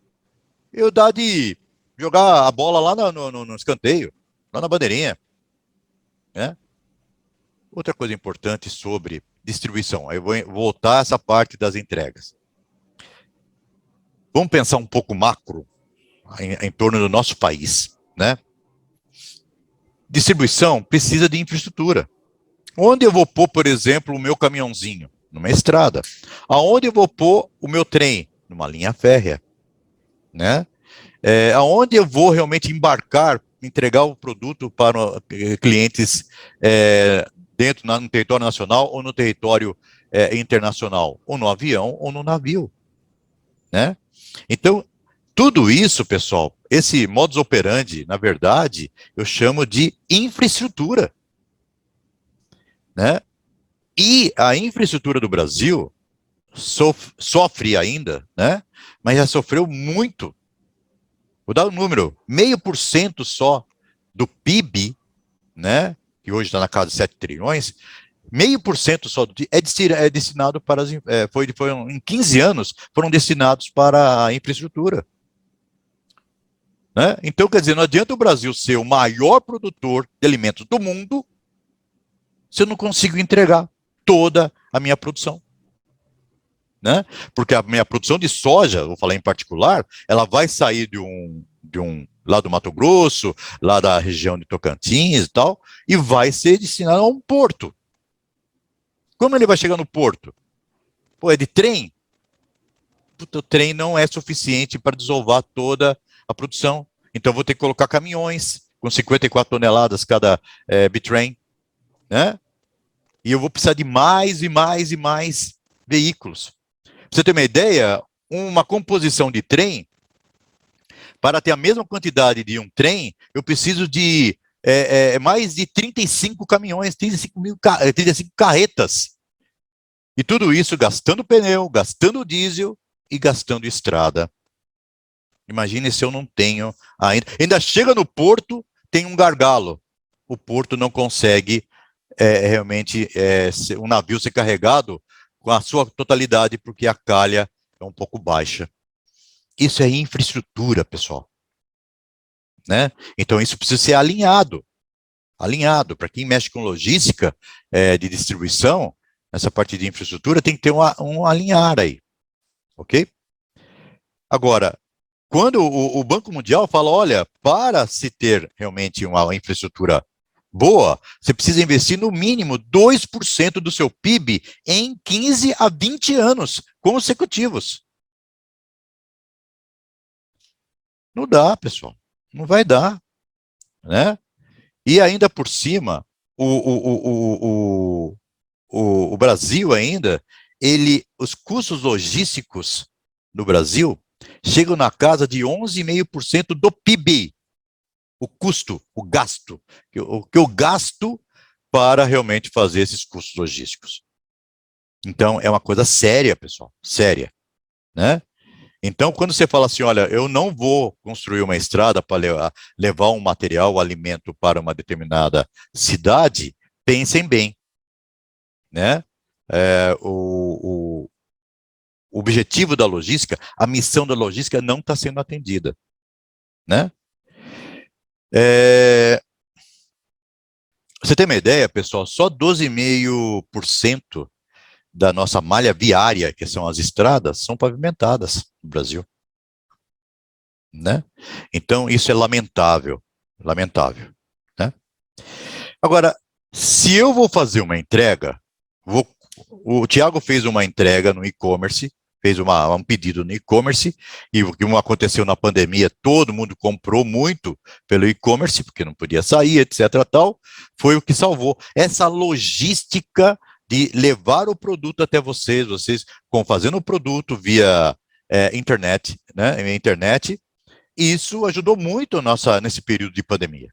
S10: eu dar de jogar a bola lá no escanteio, lá na bandeirinha. Né? Outra coisa importante sobre distribuição, aí eu vou voltar a essa parte das entregas. Vamos pensar um pouco macro em torno do nosso país, né? Distribuição precisa de infraestrutura. Onde eu vou pôr, por exemplo, o meu caminhãozinho? Numa estrada. Aonde eu vou pôr o meu trem? Numa linha férrea, né? Aonde eu vou realmente embarcar, entregar o produto para clientes no território nacional ou no território internacional, ou no avião ou no navio, né? Então, tudo isso, pessoal, esse modus operandi, na verdade, eu chamo de infraestrutura, né? E a infraestrutura do Brasil sofre ainda, né? Mas já sofreu muito. Vou dar um número, 0,5% só do PIB, né? Que hoje está na casa de 7 trilhões, 0,5% só é destinado para em 15 anos, foram destinados para a infraestrutura. Né? Então, quer dizer, não adianta o Brasil ser o maior produtor de alimentos do mundo se eu não consigo entregar toda a minha produção. Né? Porque a minha produção de soja, vou falar em particular, ela vai sair lá do Mato Grosso, lá da região de Tocantins e tal, e vai ser destinada a um porto. Como ele vai chegar no porto? Pô, é de trem? Puta, o trem não é suficiente para desovar toda a produção. Então, vou ter que colocar caminhões com 54 toneladas cada bitrem, né? E eu vou precisar de mais e mais e mais veículos. Pra você ter uma ideia, uma composição de trem, para ter a mesma quantidade de um trem, eu preciso de mais de 35 caminhões, 35 carretas. E tudo isso gastando pneu, gastando diesel e gastando estrada. Imagine se eu não tenho ainda. Ainda chega no porto, tem um gargalo. O porto não consegue realmente um navio ser carregado com a sua totalidade, porque a calha é um pouco baixa. Isso é infraestrutura, pessoal. Né? Então, isso precisa ser alinhado. Alinhado. Para quem mexe com logística de distribuição, essa parte de infraestrutura tem que ter um alinhar aí. Ok? Agora, quando o Banco Mundial fala, olha, para se ter realmente uma infraestrutura boa, você precisa investir no mínimo 2% do seu PIB em 15 a 20 anos consecutivos. Não dá, pessoal. Não vai dar. Né? E ainda por cima, o Brasil ainda, os custos logísticos no Brasil chegam na casa de 11,5% do PIB. O custo, o gasto, o que eu gasto para realmente fazer esses custos logísticos. Então, é uma coisa séria, pessoal, séria, né? Então, quando você fala assim, olha, eu não vou construir uma estrada para levar um material, um alimento para uma determinada cidade, pensem bem, né? O objetivo da logística, a missão da logística não está sendo atendida, né? Você tem uma ideia, pessoal? Só 12,5% da nossa malha viária, que são as estradas, são pavimentadas no Brasil. Né? Então, isso é lamentável. Lamentável. Né? Agora, se eu vou fazer uma entrega, o Thiago fez uma entrega no e-commerce, fez um pedido no e-commerce, e o que aconteceu na pandemia, todo mundo comprou muito pelo e-commerce, porque não podia sair, etc. tal, foi o que salvou. Essa logística de levar o produto até vocês fazendo o produto via internet, né, internet, isso ajudou muito nesse período de pandemia.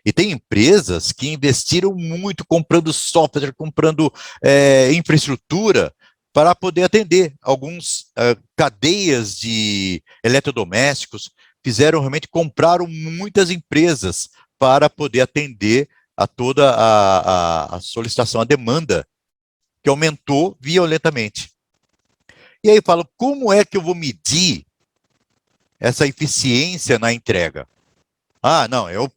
S10: E tem empresas que investiram muito comprando software, comprando infraestrutura para poder atender. Alguns cadeias de eletrodomésticos compraram muitas empresas para poder atender a toda a solicitação, a demanda, que aumentou violentamente. E aí eu falo, como é que eu vou medir essa eficiência na entrega? Ah, não, eu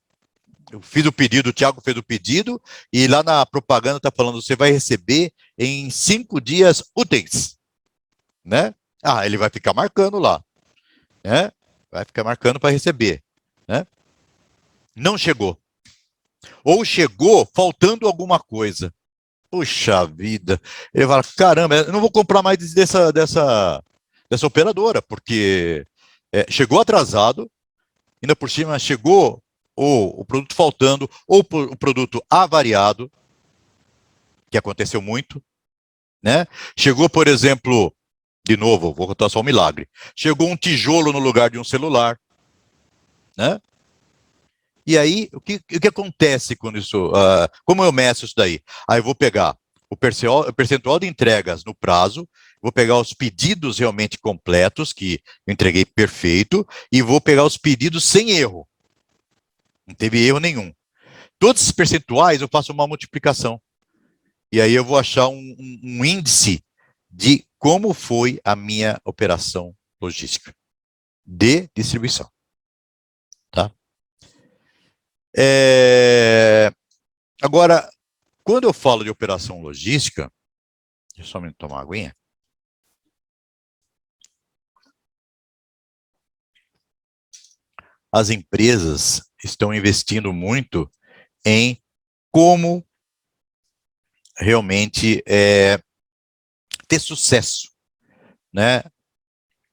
S10: fiz o pedido, o Thiago fez o pedido, e lá na propaganda está falando, você vai receber em 5 dias úteis, né? Ah, ele vai ficar marcando lá, né? Vai ficar marcando para receber, né? Não chegou. Ou chegou faltando alguma coisa. Puxa vida. Ele fala, caramba, eu não vou comprar mais dessa operadora, porque chegou atrasado, ainda por cima chegou ou o produto faltando, ou o produto avariado, que aconteceu muito, né? Chegou, por exemplo, de novo, vou contar só um milagre, chegou um tijolo no lugar de um celular, né? E aí, o que acontece quando isso, como eu meço isso daí? Aí eu vou pegar o percentual de entregas no prazo, vou pegar os pedidos realmente completos, que eu entreguei perfeito, e vou pegar os pedidos sem erro. Não teve erro nenhum. Todos esses percentuais eu faço uma multiplicação. E aí eu vou achar um índice de como foi a minha operação logística de distribuição. Tá? Agora, quando eu falo de operação logística, deixa eu só me tomar uma aguinha. As empresas estão investindo muito em como realmente ter sucesso, né?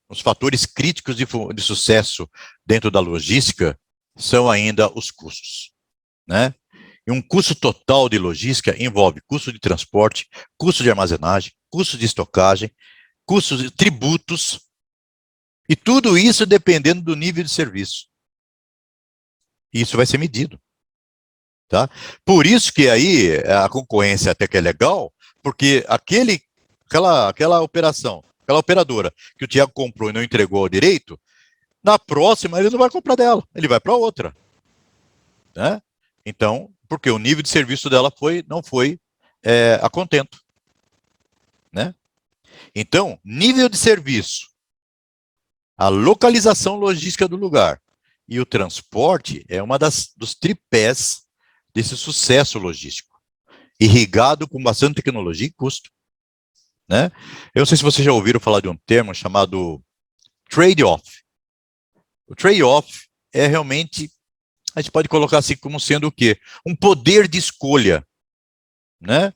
S10: Os fatores críticos de sucesso dentro da logística são ainda os custos, né? E um custo total de logística envolve custo de transporte, custo de armazenagem, custo de estocagem, custos de tributos, e tudo isso dependendo do nível de serviço. Isso vai ser medido. Tá? Por isso que aí a concorrência até que é legal, porque aquela operação, aquela operadora que o Thiago comprou e não entregou ao direito, na próxima ele não vai comprar dela, ele vai para outra. Né? Então, porque o nível de serviço dela não foi a contento. Né? Então, nível de serviço, a localização logística do lugar e o transporte é uma dos tripés desse sucesso logístico, irrigado com bastante tecnologia e custo. Né? Eu não sei se vocês já ouviram falar de um termo chamado trade-off. O trade-off é realmente, a gente pode colocar assim como sendo o quê? Um poder de escolha. Né?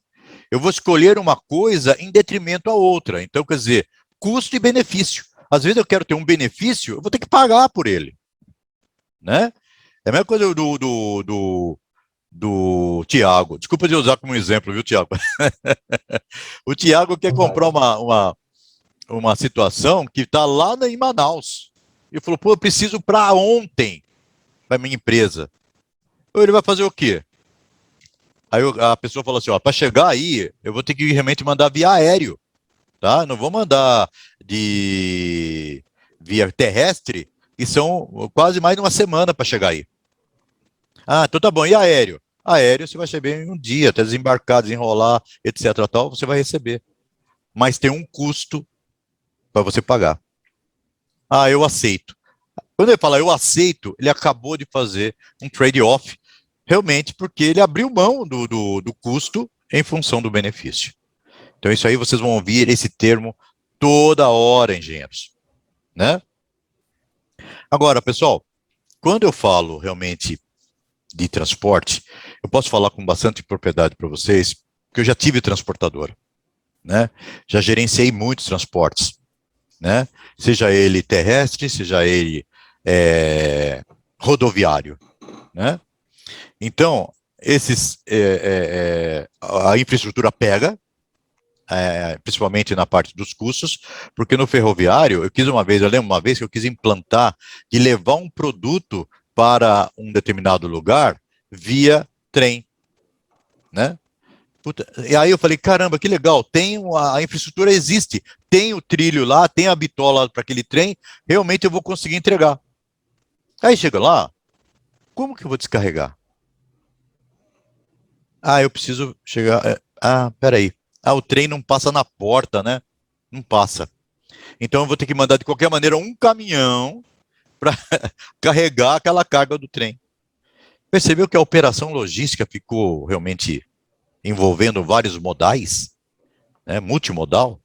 S10: Eu vou escolher uma coisa em detrimento à outra. Então, quer dizer, custo e benefício. Às vezes eu quero ter um benefício, eu vou ter que pagar por ele. Né? É a mesma coisa do Thiago. Desculpa de usar como exemplo, viu, Thiago? O Thiago quer comprar uma situação que está lá em Manaus. E falou, pô, eu preciso para ontem, para minha empresa. Ou ele vai fazer o quê? Aí a pessoa falou assim, ó, para chegar aí, eu vou ter que realmente mandar via aéreo. Tá? Não vou mandar via terrestre, que são quase mais de uma semana para chegar aí. Ah, então tá bom. E aéreo? Aéreo você vai receber em um dia, até desembarcar, desenrolar, etc. tal, você vai receber. Mas tem um custo para você pagar. Ah, eu aceito. Quando ele fala eu aceito, ele acabou de fazer um trade-off, realmente porque ele abriu mão do custo em função do benefício. Então isso aí vocês vão ouvir esse termo toda hora, engenheiros. Né? Agora, pessoal, quando eu falo realmente de transporte, eu posso falar com bastante propriedade para vocês, porque eu já tive transportadora. né? Já gerenciei muitos transportes, né? Seja ele terrestre, seja ele rodoviário, né? Então, a infraestrutura pega, principalmente na parte dos custos, porque no ferroviário, eu lembro uma vez que eu quis implantar de levar um produto para um determinado lugar via trem, né? Puta, e aí eu falei, caramba, que legal, a infraestrutura existe, tem o trilho lá, tem a bitola para aquele trem, realmente eu vou conseguir entregar. Aí chega lá, como que eu vou descarregar? Eu preciso chegar, peraí, o trem não passa na porta, né? Não passa. Então eu vou ter que mandar de qualquer maneira um caminhão para carregar aquela carga do trem. Percebeu que a operação logística ficou realmente envolvendo vários modais, né, multimodal,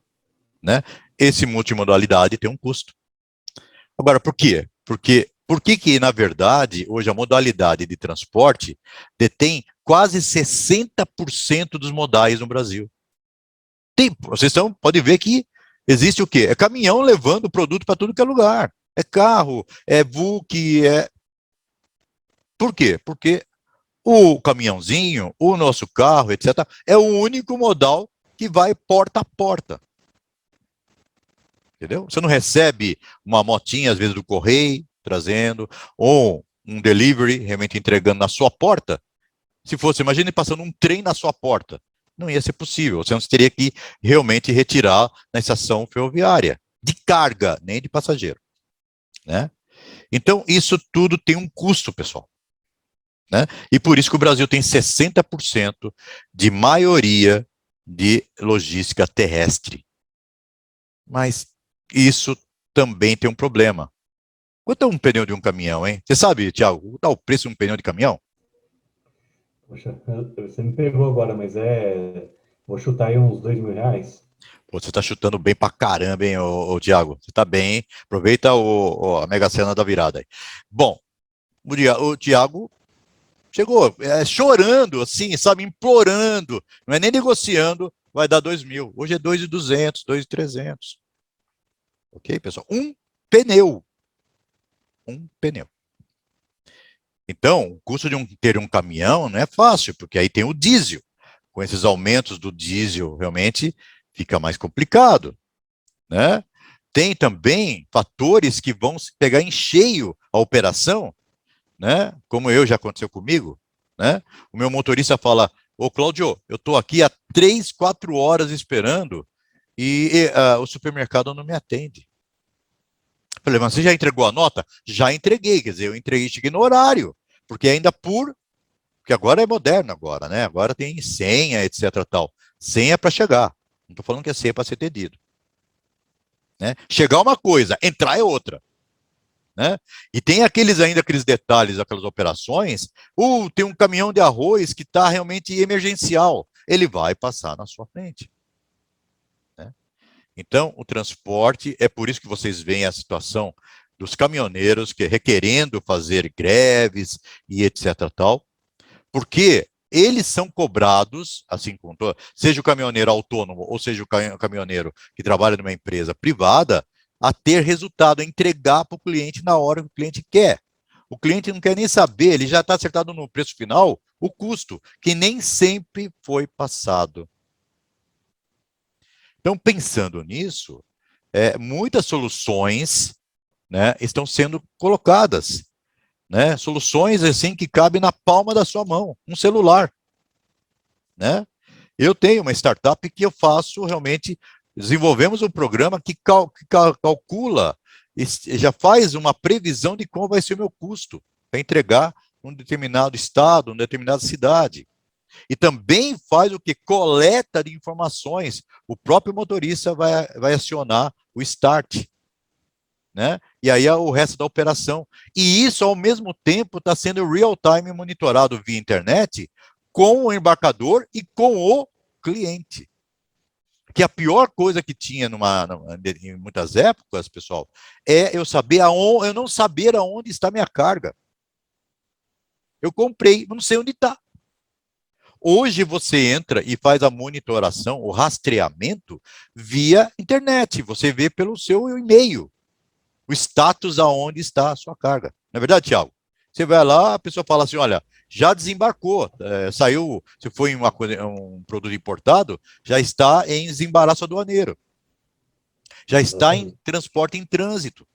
S10: né? Esse multimodalidade tem um custo. Agora, por quê? Por que, na verdade, hoje a modalidade de transporte detém quase 60% dos modais no Brasil? Vocês podem ver que existe o quê? É caminhão levando produto para tudo que é lugar. É carro, é VUC, Por quê? Porque o caminhãozinho, o nosso carro, etc., é o único modal que vai porta a porta. Entendeu? Você não recebe uma motinha, às vezes, do correio, trazendo, ou um delivery, realmente entregando na sua porta. Se fosse, imagine passando um trem na sua porta. Não ia ser possível. Você não teria que realmente retirar na estação ferroviária, de carga, nem de passageiro, né? Então, isso tudo tem um custo, pessoal, né? E por isso que o Brasil tem 60% de maioria de logística terrestre. Mas isso também tem um problema. Quanto é um pneu de um caminhão, hein? Você sabe, Thiago, quanto é o preço de um pneu de caminhão?
S1: Poxa, você me pegou agora, mas vou chutar aí uns R$ 2.000.
S10: Pô, você tá chutando bem pra caramba, hein, Thiago? Você tá bem, hein? Aproveita a Mega Sena da virada aí. Bom, o Thiago chegou chorando, assim, sabe, implorando, não é nem negociando, vai dar 2.000. Hoje é 2.200, 2.300. Ok, pessoal? Um pneu. Então, o custo de ter um caminhão não é fácil, porque aí tem o diesel. Com esses aumentos do diesel, realmente fica mais complicado, né? Tem também fatores que vão pegar em cheio a operação, né? Como já aconteceu comigo, né? O meu motorista fala, ô Cláudio, eu estou aqui há 3, 4 horas esperando e o supermercado não me atende. Eu falei, mas você já entregou a nota? Já entreguei, quer dizer, cheguei no horário, porque porque agora é moderno agora, né? Agora tem senha, etc, tal. Senha para chegar. Não estou falando que é senha para ser atendido. Né? Chegar é uma coisa, entrar é outra. Né? E tem aqueles detalhes, aquelas operações, tem um caminhão de arroz que está realmente emergencial, ele vai passar na sua frente. Né? Então, o transporte, é por isso que vocês veem a situação dos caminhoneiros requerendo fazer greves e etc. tal, porque eles são cobrados, assim como seja o caminhoneiro autônomo ou seja o caminhoneiro que trabalha numa empresa privada, a ter resultado, a entregar para o cliente na hora que o cliente quer. O cliente não quer nem saber, ele já está acertado no preço final, o custo, que nem sempre foi passado. Então, pensando nisso, muitas soluções, né, estão sendo colocadas. Né? Soluções assim que cabem na palma da sua mão, um celular. Né? Eu tenho uma startup que eu faço realmente, desenvolvemos um programa que calcula, já faz uma previsão de qual vai ser o meu custo para entregar um determinado estado, uma determinada cidade. E também faz o que? Coleta de informações. O próprio motorista vai acionar o start. Né? E aí o resto da operação. E isso, ao mesmo tempo, está sendo real-time monitorado via internet com o embarcador e com o cliente. Que a pior coisa que tinha em muitas épocas, pessoal, é eu não saber aonde está minha carga. Eu comprei, mas não sei onde está. Hoje você entra e faz a monitoração, o rastreamento via internet. Você vê pelo seu e-mail o status aonde está a sua carga. Não é verdade, Thiago? Você vai lá, a pessoa fala assim, olha, já desembarcou, saiu, se foi um produto importado, já está em desembaraço aduaneiro. Já está em transporte em trânsito.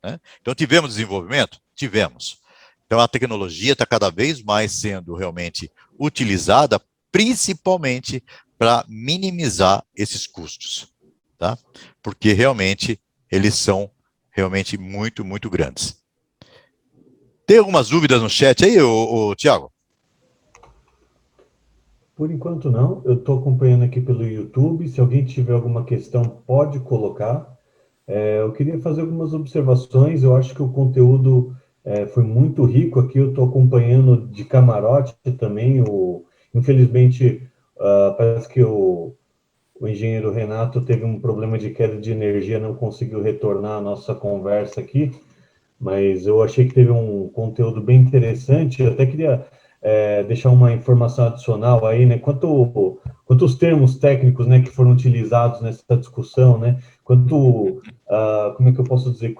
S10: Né? Então, tivemos desenvolvimento? Tivemos. Então, a tecnologia está cada vez mais sendo realmente utilizada, principalmente para minimizar esses custos, tá? Porque realmente eles são realmente muito, muito grandes. Tem algumas dúvidas no chat aí, Thiago?
S1: Por enquanto não, eu estou acompanhando aqui pelo YouTube, se alguém tiver alguma questão pode colocar. Eu queria fazer algumas observações, eu acho que o conteúdo foi muito rico aqui, eu estou acompanhando de camarote também, infelizmente parece que o engenheiro Renato teve um problema de queda de energia, não conseguiu retornar a nossa conversa aqui, mas eu achei que teve um conteúdo bem interessante, eu até queria deixar uma informação adicional aí, né, quanto os termos técnicos, né, que foram utilizados nessa discussão, né, como é que eu posso dizer,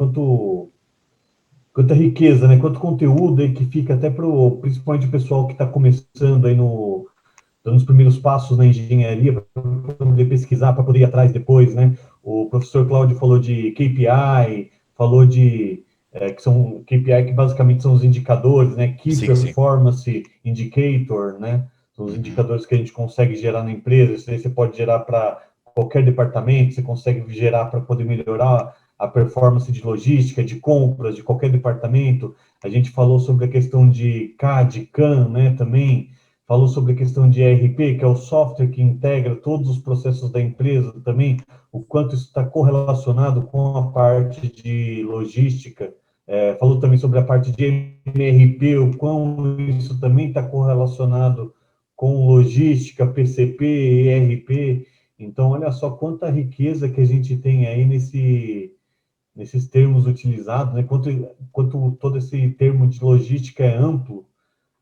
S1: quanta riqueza, né, quanto conteúdo aí que fica até principalmente o pessoal que está começando aí dando os primeiros passos na engenharia, para poder pesquisar, para poder ir atrás depois, né, o professor Cláudio falou de KPI, falou de que são KPI, que basicamente são os indicadores, né? Key Performance Indicator, né? São os indicadores que a gente consegue gerar na empresa. Isso aí você pode gerar para qualquer departamento, você consegue gerar para poder melhorar a performance de logística, de compras, de qualquer departamento. A gente falou sobre a questão de CAD, CAM, né? Também falou sobre a questão de ERP, que é o software que integra todos os processos da empresa também, o quanto isso está correlacionado com a parte de logística. Falou também sobre a parte de MRP, o quão isso também está correlacionado com logística, PCP, ERP. Então, olha só quanta riqueza que a gente tem aí nesses termos utilizados, né? Quanto todo esse termo de logística é amplo,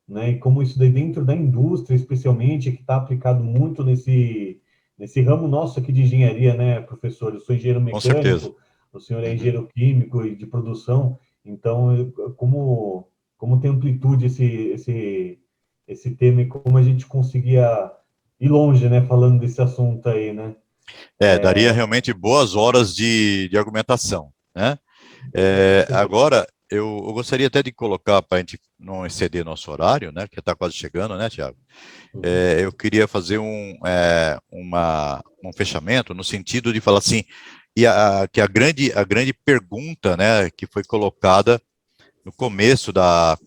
S1: né? E como isso daí dentro da indústria, especialmente, que está aplicado muito nesse ramo nosso aqui de engenharia, né, professor? Eu sou engenheiro mecânico, o senhor é engenheiro químico e de produção. Então, como tem amplitude esse tema e como a gente conseguia ir longe, né, falando desse assunto aí, né?
S10: Daria realmente boas horas de argumentação, né? Agora, eu gostaria até de colocar, para a gente não exceder nosso horário, né, que está quase chegando, né, Thiago? Eu queria fazer um fechamento no sentido de falar assim, que a grande pergunta, né, que foi colocada no começo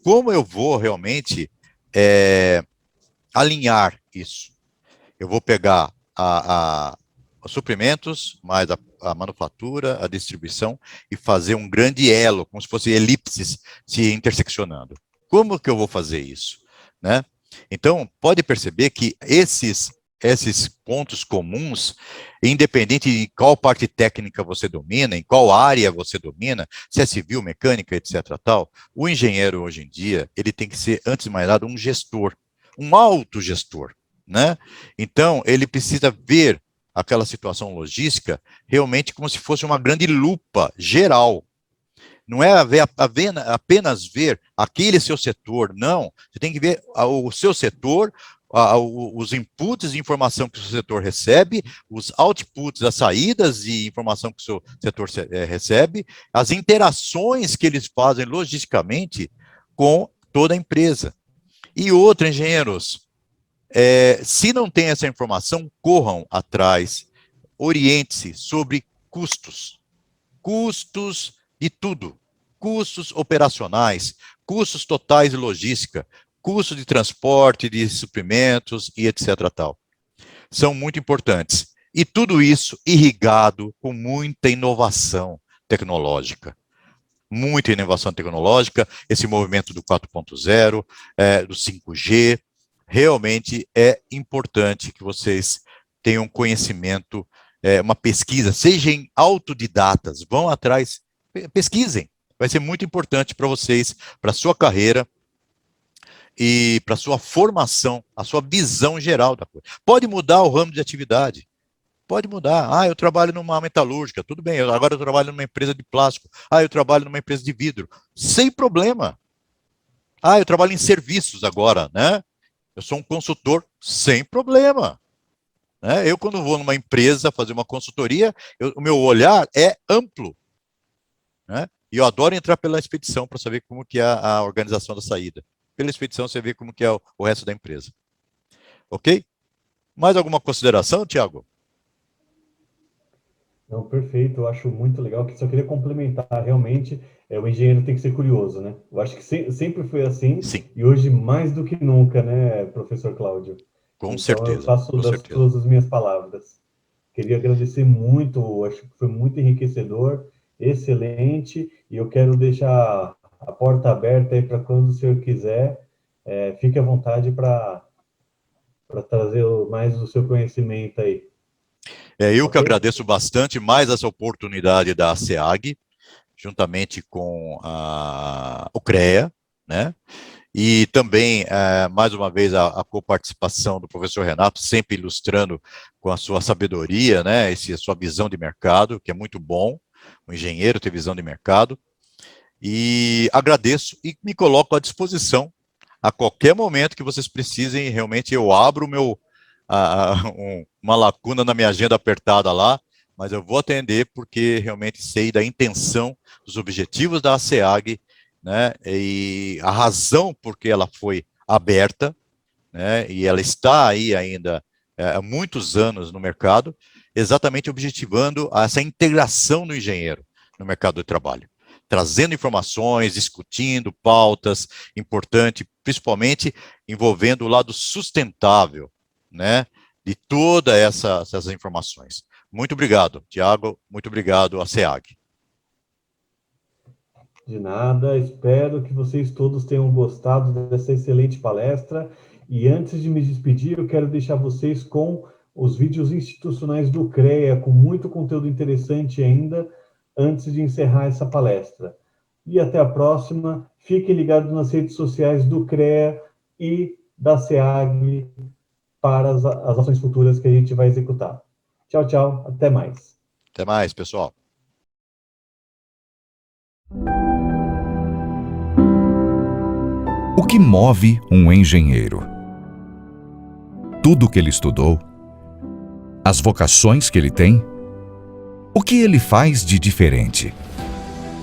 S10: como eu vou realmente alinhar isso? Eu vou pegar os suprimentos, mais a manufatura, a distribuição, e fazer um grande elo, como se fosse elipses se interseccionando. Como que eu vou fazer isso? Né? Então, pode perceber que esses pontos comuns, independente de qual parte técnica você domina, em qual área você domina, se é civil, mecânica, etc. tal, o engenheiro hoje em dia, ele tem que ser, antes de mais nada, um gestor, um autogestor, né? Então, ele precisa ver aquela situação logística realmente como se fosse uma grande lupa geral. Não é apenas ver aquele seu setor, não. Você tem que ver o seu setor, os inputs de informação que o seu setor recebe, os outputs, as saídas de informação que o seu setor recebe, as interações que eles fazem logisticamente com toda a empresa. E outra, engenheiros, se não tem essa informação, corram atrás, oriente-se sobre custos de tudo, custos operacionais, custos totais de logística, custo de transporte, de suprimentos e etc. tal. São muito importantes. E tudo isso irrigado com muita inovação tecnológica. Muita inovação tecnológica, esse movimento do 4.0, do 5G, realmente é importante que vocês tenham conhecimento, uma pesquisa, sejam autodidatas, vão atrás, pesquisem, vai ser muito importante para vocês, para a sua carreira, e para sua formação, a sua visão geral da coisa. Pode mudar o ramo de atividade. Pode mudar. Ah, eu trabalho numa metalúrgica, tudo bem. Agora eu trabalho numa empresa de plástico. Ah, eu trabalho numa empresa de vidro. Sem problema. Ah, eu trabalho em serviços agora, né? Eu sou um consultor, sem problema. Né? Eu, quando vou numa empresa fazer uma consultoria, o meu olhar é amplo. Né? E eu adoro entrar pela expedição para saber como que é a organização da saída. Pela expedição você vê como que é o resto da empresa. Ok? Mais alguma consideração, Tiago?
S1: Não, perfeito, eu acho muito legal, que só queria complementar, realmente, o engenheiro tem que ser curioso, né? Eu acho que sempre foi assim,
S10: Sim.
S1: E hoje mais do que nunca, né, professor Cláudio?
S10: Com certeza.
S1: Eu faço todas as minhas palavras. Queria agradecer muito, acho que foi muito enriquecedor, excelente, e eu quero deixar a porta aberta aí para quando o senhor quiser, fique à vontade para trazer mais o seu conhecimento aí.
S10: Eu que agradeço bastante mais essa oportunidade da SEAG, juntamente com o CREA, né? E também, mais uma vez, a coparticipação do professor Renato, sempre ilustrando com a sua sabedoria, né? A sua visão de mercado, que é muito bom, o engenheiro ter visão de mercado. E agradeço e me coloco à disposição a qualquer momento que vocês precisem. Realmente eu abro uma lacuna na minha agenda apertada lá, mas eu vou atender porque realmente sei da intenção, dos objetivos da SEAG, né, e a razão por que ela foi aberta, né, e ela está aí ainda há muitos anos no mercado, exatamente objetivando essa integração do engenheiro no mercado de trabalho, trazendo informações, discutindo pautas importantes, principalmente envolvendo o lado sustentável, né, de todas essas informações. Muito obrigado, Tiago, muito obrigado à SEAG.
S1: De nada, espero que vocês todos tenham gostado dessa excelente palestra, e antes de me despedir, eu quero deixar vocês com os vídeos institucionais do CREA, com muito conteúdo interessante ainda, antes de encerrar essa palestra. E até a próxima, fiquem ligados nas redes sociais do CREA e da SEAG, para as ações futuras que a gente vai executar. Tchau, tchau. Até mais.
S10: Até mais, pessoal.
S12: O que move um engenheiro? Tudo o que ele estudou? As vocações que ele tem? O que ele faz de diferente?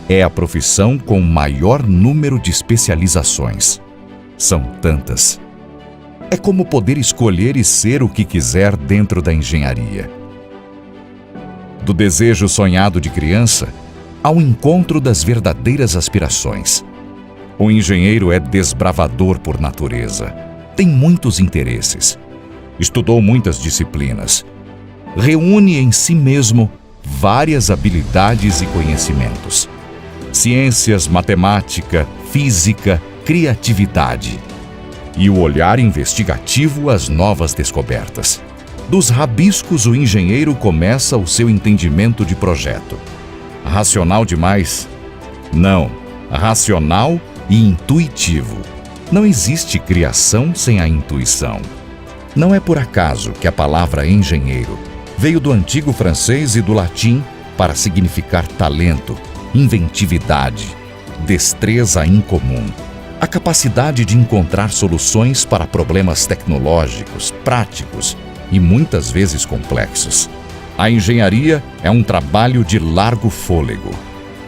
S12: É a profissão com maior número de especializações. São tantas. É como poder escolher e ser o que quiser dentro da engenharia. Do desejo sonhado de criança ao encontro das verdadeiras aspirações. O engenheiro é desbravador por natureza. Tem muitos interesses. Estudou muitas disciplinas. Reúne em si mesmo várias habilidades e conhecimentos. Ciências, matemática, física, criatividade. E o olhar investigativo às novas descobertas. Dos rabiscos, o engenheiro começa o seu entendimento de projeto. Racional demais? Não. Racional e intuitivo. Não existe criação sem a intuição. Não é por acaso que a palavra engenheiro veio do antigo francês e do latim para significar talento, inventividade, destreza incomum. A capacidade de encontrar soluções para problemas tecnológicos, práticos e muitas vezes complexos. A engenharia é um trabalho de largo fôlego.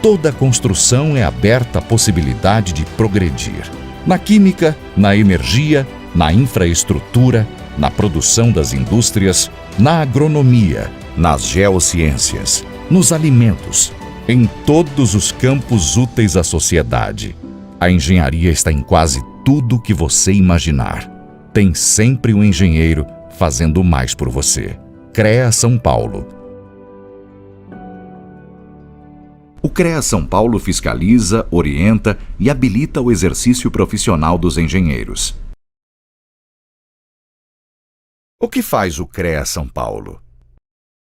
S12: Toda construção é aberta à possibilidade de progredir. Na química, na energia, na infraestrutura, na produção das indústrias, na agronomia, nas geociências, nos alimentos, em todos os campos úteis à sociedade. A engenharia está em quase tudo que você imaginar. Tem sempre um engenheiro fazendo mais por você. CREA São Paulo. O CREA São Paulo fiscaliza, orienta e habilita o exercício profissional dos engenheiros. O que faz o CREA São Paulo?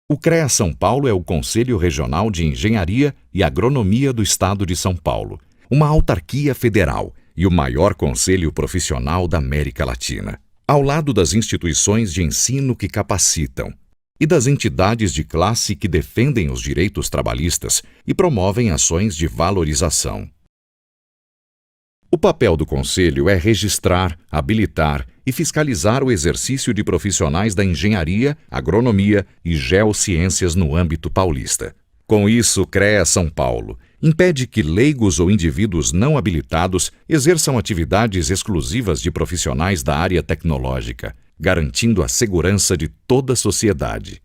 S12: O CREA São Paulo é o Conselho Regional de Engenharia e Agronomia do Estado de São Paulo, uma autarquia federal e o maior conselho profissional da América Latina, ao lado das instituições de ensino que capacitam e das entidades de classe que defendem os direitos trabalhistas e promovem ações de valorização. O papel do Conselho é registrar, habilitar e fiscalizar o exercício de profissionais da engenharia, agronomia e geociências no âmbito paulista. Com isso, o CREA São Paulo impede que leigos ou indivíduos não habilitados exerçam atividades exclusivas de profissionais da área tecnológica, garantindo a segurança de toda a sociedade.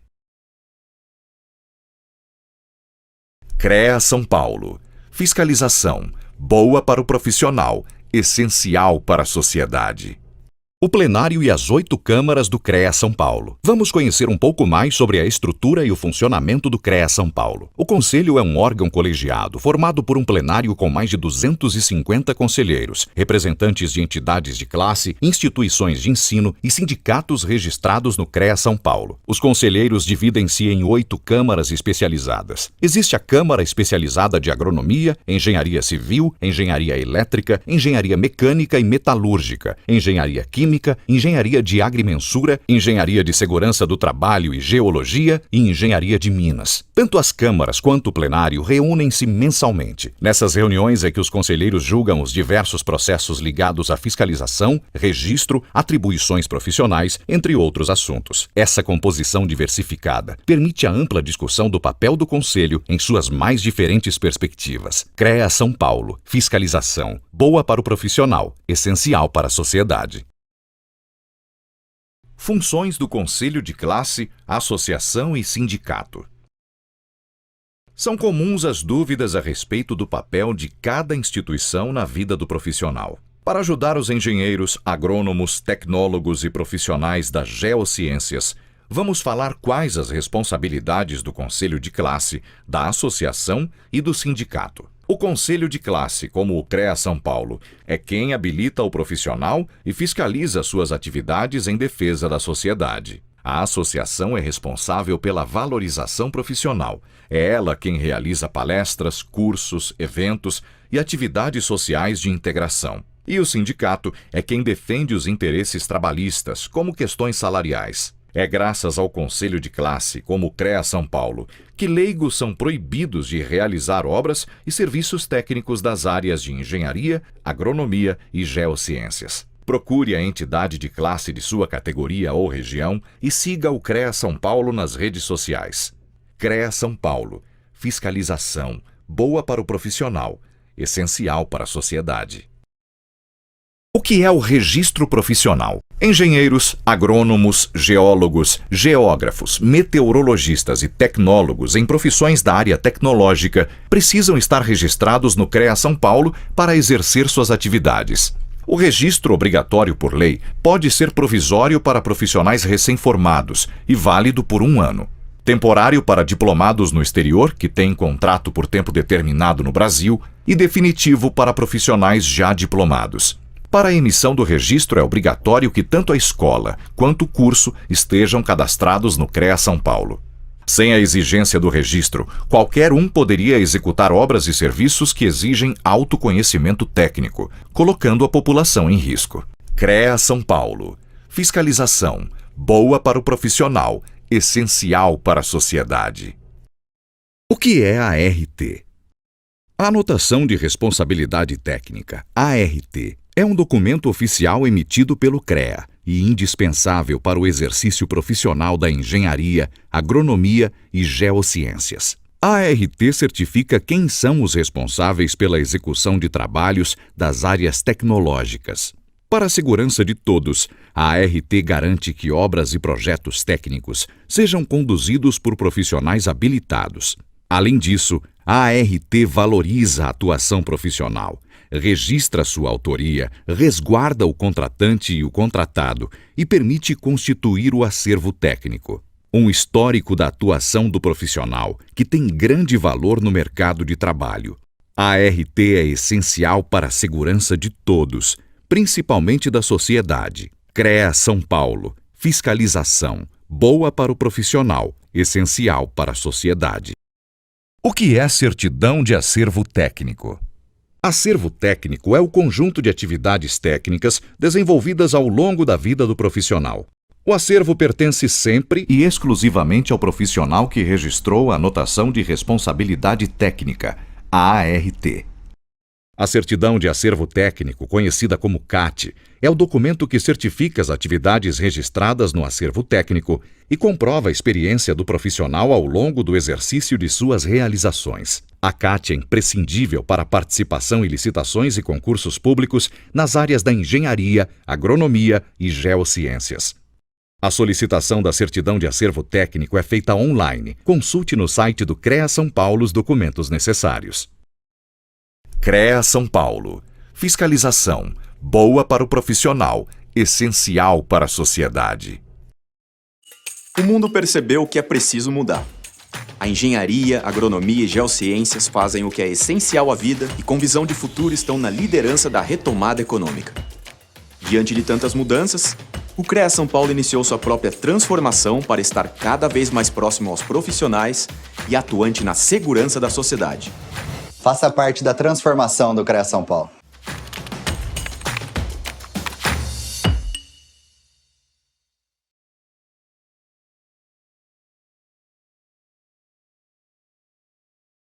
S12: CREA São Paulo. Fiscalização. Boa para o profissional, essencial para a sociedade. O plenário e as 8 câmaras do CREA São Paulo. Vamos conhecer um pouco mais sobre a estrutura e o funcionamento do CREA São Paulo. O Conselho é um órgão colegiado formado por um plenário com mais de 250 conselheiros, representantes de entidades de classe, instituições de ensino e sindicatos registrados no CREA São Paulo. Os conselheiros dividem-se em 8 câmaras especializadas. Existe a Câmara Especializada de Agronomia, Engenharia Civil, Engenharia Elétrica, Engenharia Mecânica e Metalúrgica, Engenharia Química, Engenharia de Agrimensura, Engenharia de Segurança do Trabalho e Geologia e Engenharia de Minas. Tanto as câmaras quanto o plenário reúnem-se mensalmente. Nessas reuniões é que os conselheiros julgam os diversos processos ligados à fiscalização, registro, atribuições profissionais, entre outros assuntos. Essa composição diversificada permite a ampla discussão do papel do Conselho em suas mais diferentes perspectivas. CREA São Paulo. Fiscalização. Boa para o profissional, essencial para a sociedade. Funções do Conselho de Classe, Associação e Sindicato. São comuns as dúvidas a respeito do papel de cada instituição na vida do profissional. Para ajudar os engenheiros, agrônomos, tecnólogos e profissionais das geociências, vamos falar quais as responsabilidades do Conselho de Classe, da Associação e do Sindicato. O Conselho de Classe, como o CREA São Paulo, é quem habilita o profissional e fiscaliza suas atividades em defesa da sociedade. A associação é responsável pela valorização profissional. É ela quem realiza palestras, cursos, eventos e atividades sociais de integração. E o sindicato é quem defende os interesses trabalhistas, como questões salariais. É graças ao Conselho de Classe, como o CREA São Paulo, que leigos são proibidos de realizar obras e serviços técnicos das áreas de engenharia, agronomia e geociências. Procure a entidade de classe de sua categoria ou região e siga o CREA São Paulo nas redes sociais. CREA São Paulo. Fiscalização. Boa para o profissional. Essencial para a sociedade. O que é o registro profissional? Engenheiros, agrônomos, geólogos, geógrafos, meteorologistas e tecnólogos em profissões da área tecnológica precisam estar registrados no CREA São Paulo para exercer suas atividades. O registro obrigatório por lei pode ser provisório para profissionais recém-formados e válido por 1 ano. Temporário para diplomados no exterior, que têm contrato por tempo determinado no Brasil, e definitivo para profissionais já diplomados. Para a emissão do registro é obrigatório que tanto a escola quanto o curso estejam cadastrados no CREA São Paulo. Sem a exigência do registro, qualquer um poderia executar obras e serviços que exigem autoconhecimento técnico, colocando a população em risco. CREA São Paulo. Fiscalização. Boa para o profissional, essencial para a sociedade. O que é a ART? A Anotação de Responsabilidade Técnica, ART, é um documento oficial emitido pelo CREA e indispensável para o exercício profissional da engenharia, agronomia e geociências. A ART certifica quem são os responsáveis pela execução de trabalhos das áreas tecnológicas. Para a segurança de todos, a ART garante que obras e projetos técnicos sejam conduzidos por profissionais habilitados. Além disso, a ART valoriza a atuação profissional, registra sua autoria, resguarda o contratante e o contratado e permite constituir o acervo técnico. Um histórico da atuação do profissional que tem grande valor no mercado de trabalho. A ART é essencial para a segurança de todos, principalmente da sociedade. CREA São Paulo. Fiscalização. Boa para o profissional, essencial para a sociedade. O que é certidão de acervo técnico? Acervo técnico é o conjunto de atividades técnicas desenvolvidas ao longo da vida do profissional. O acervo pertence sempre e exclusivamente ao profissional que registrou a anotação de responsabilidade técnica, a ART. A certidão de acervo técnico, conhecida como CAT, é o documento que certifica as atividades registradas no acervo técnico e comprova a experiência do profissional ao longo do exercício de suas realizações. A CAT é imprescindível para a participação em licitações e concursos públicos nas áreas da engenharia, agronomia e geociências. A solicitação da certidão de acervo técnico é feita online. Consulte no site do CREA São Paulo os documentos necessários. CREA São Paulo. Fiscalização. Boa para o profissional, essencial para a sociedade.
S13: O mundo percebeu que é preciso mudar. A engenharia, agronomia e geociências fazem o que é essencial à vida e, com visão de futuro, estão na liderança da retomada econômica. Diante de tantas mudanças, o CREA São Paulo iniciou sua própria transformação para estar cada vez mais próximo aos profissionais e atuante na segurança da sociedade.
S14: Faça parte da transformação do CREA São Paulo.